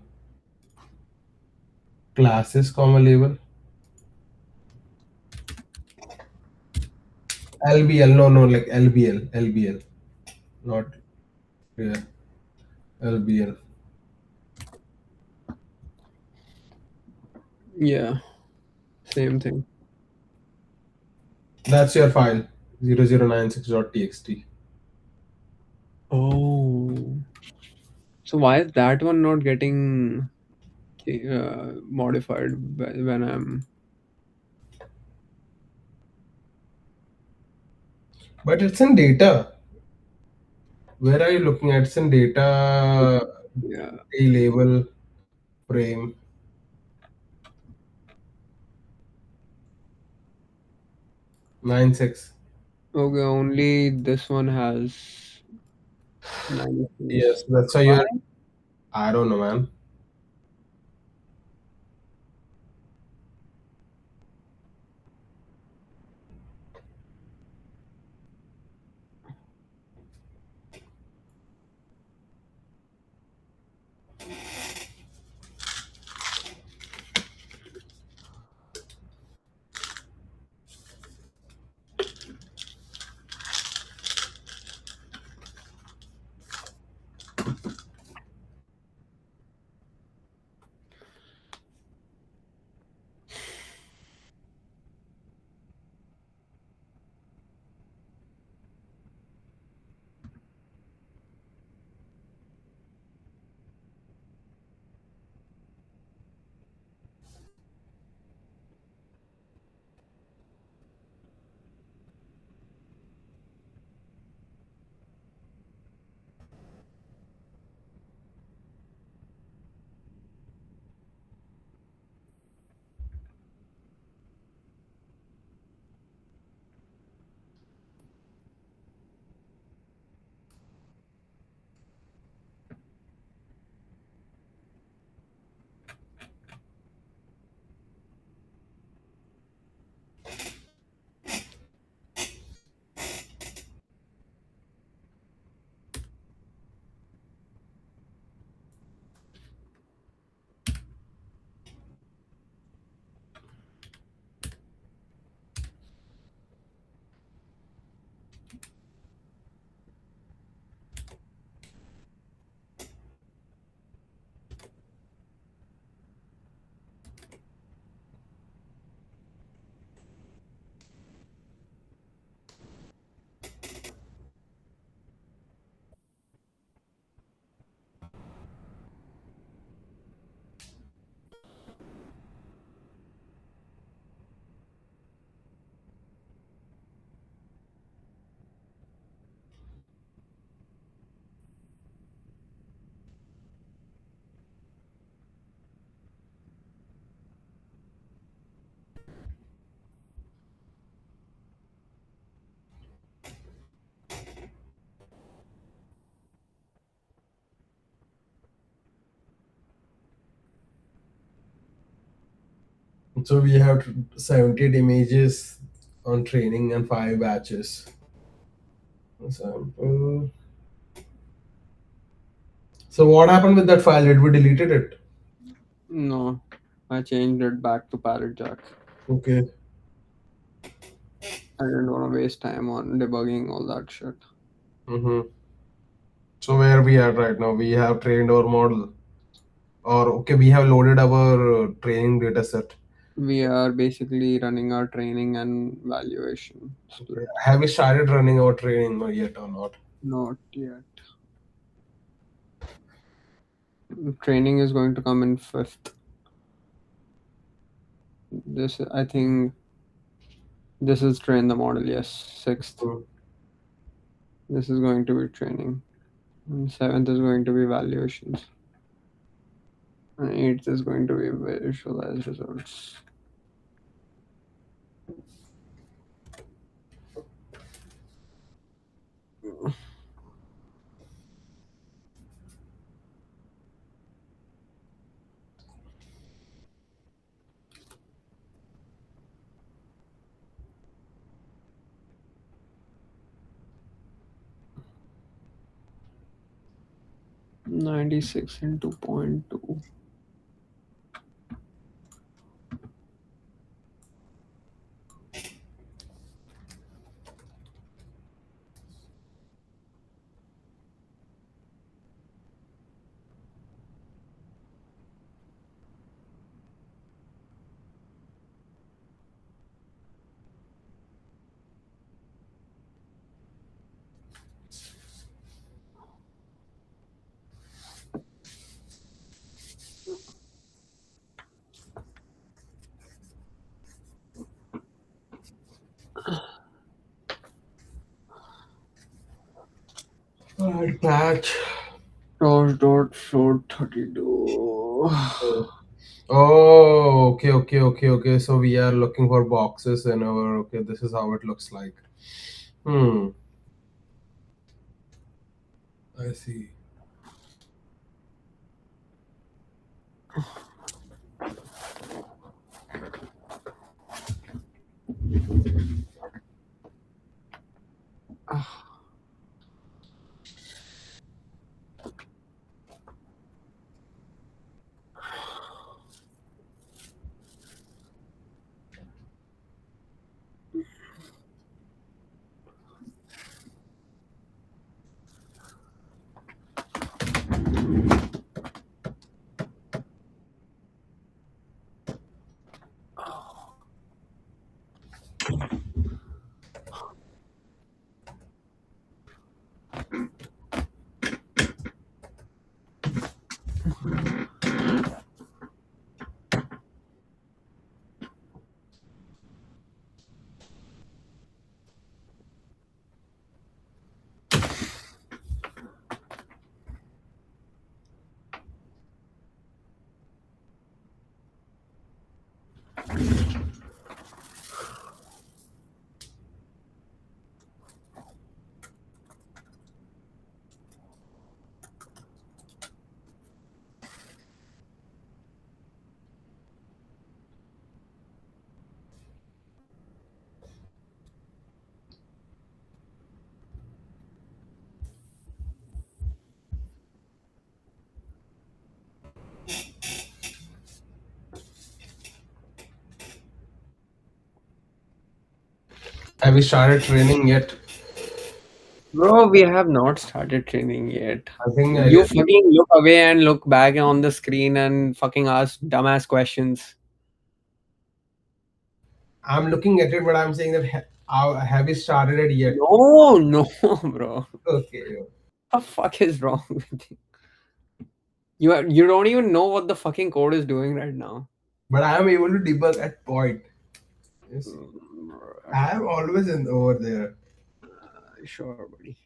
Classes comma label. LBL, no, no, like LBL, not, yeah, LBL. Yeah, same thing. That's your file, 0096.txt. Oh, so why is that one not getting modified when I'm? But it's in data. Where are you looking at? It's in data, Yeah. a label frame 96. Okay, only this one has 96. Yes, that's why Why? you're. I don't know, man. So we have 78 images on training and 5 batches. Sample. So what happened with that file? Did we deleted it? No, I changed it back to parrot jack. Okay. I didn't want to waste time on debugging all that shit. Mm-hmm. So where we are right now? We have trained our model, or okay, we have loaded our training data set. We are basically running our training and valuation Okay. split. Have we started running our training or yet or not? Not yet. Training is going to come in fifth. This, I think, this is train the model. Yes, sixth. Mm. This is going to be training. And seventh is going to be valuations. And eighth is going to be visualized results. $96 into 0.2. Alright, patch. Torch dot float 32. Oh, okay. So we are looking for boxes in our. Okay, this is how it looks like. Hmm. I see. Have we started training yet? Bro, we have not started training yet. I think I You guess fucking look away and look back on the screen and fucking ask dumbass questions. I'm looking at it, but I'm saying that have we started it yet? No, no, bro. Okay. What the fuck is wrong with you? You don't even know what the fucking code is doing right now. But I am able to debug at point. Yes. Mm, I am always in over there. sure, buddy.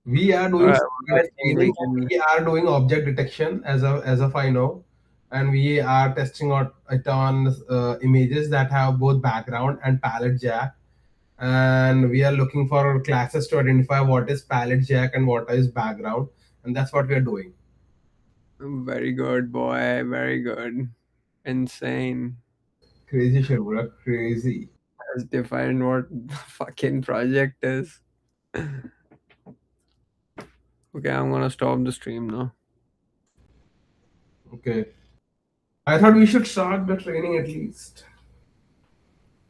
We are All doing right, kind of training. We are doing object detection as of I know, and we are testing out it on images that have both background and palette jack. And we are looking for classes to identify what is palette jack and what is background, and that's what we are doing. very good, boy. Very good. Insane. Crazy shit, bro. Crazy. Has defined what the fucking project is. Okay, I'm gonna stop the stream now. Okay. I thought we should start the training at least.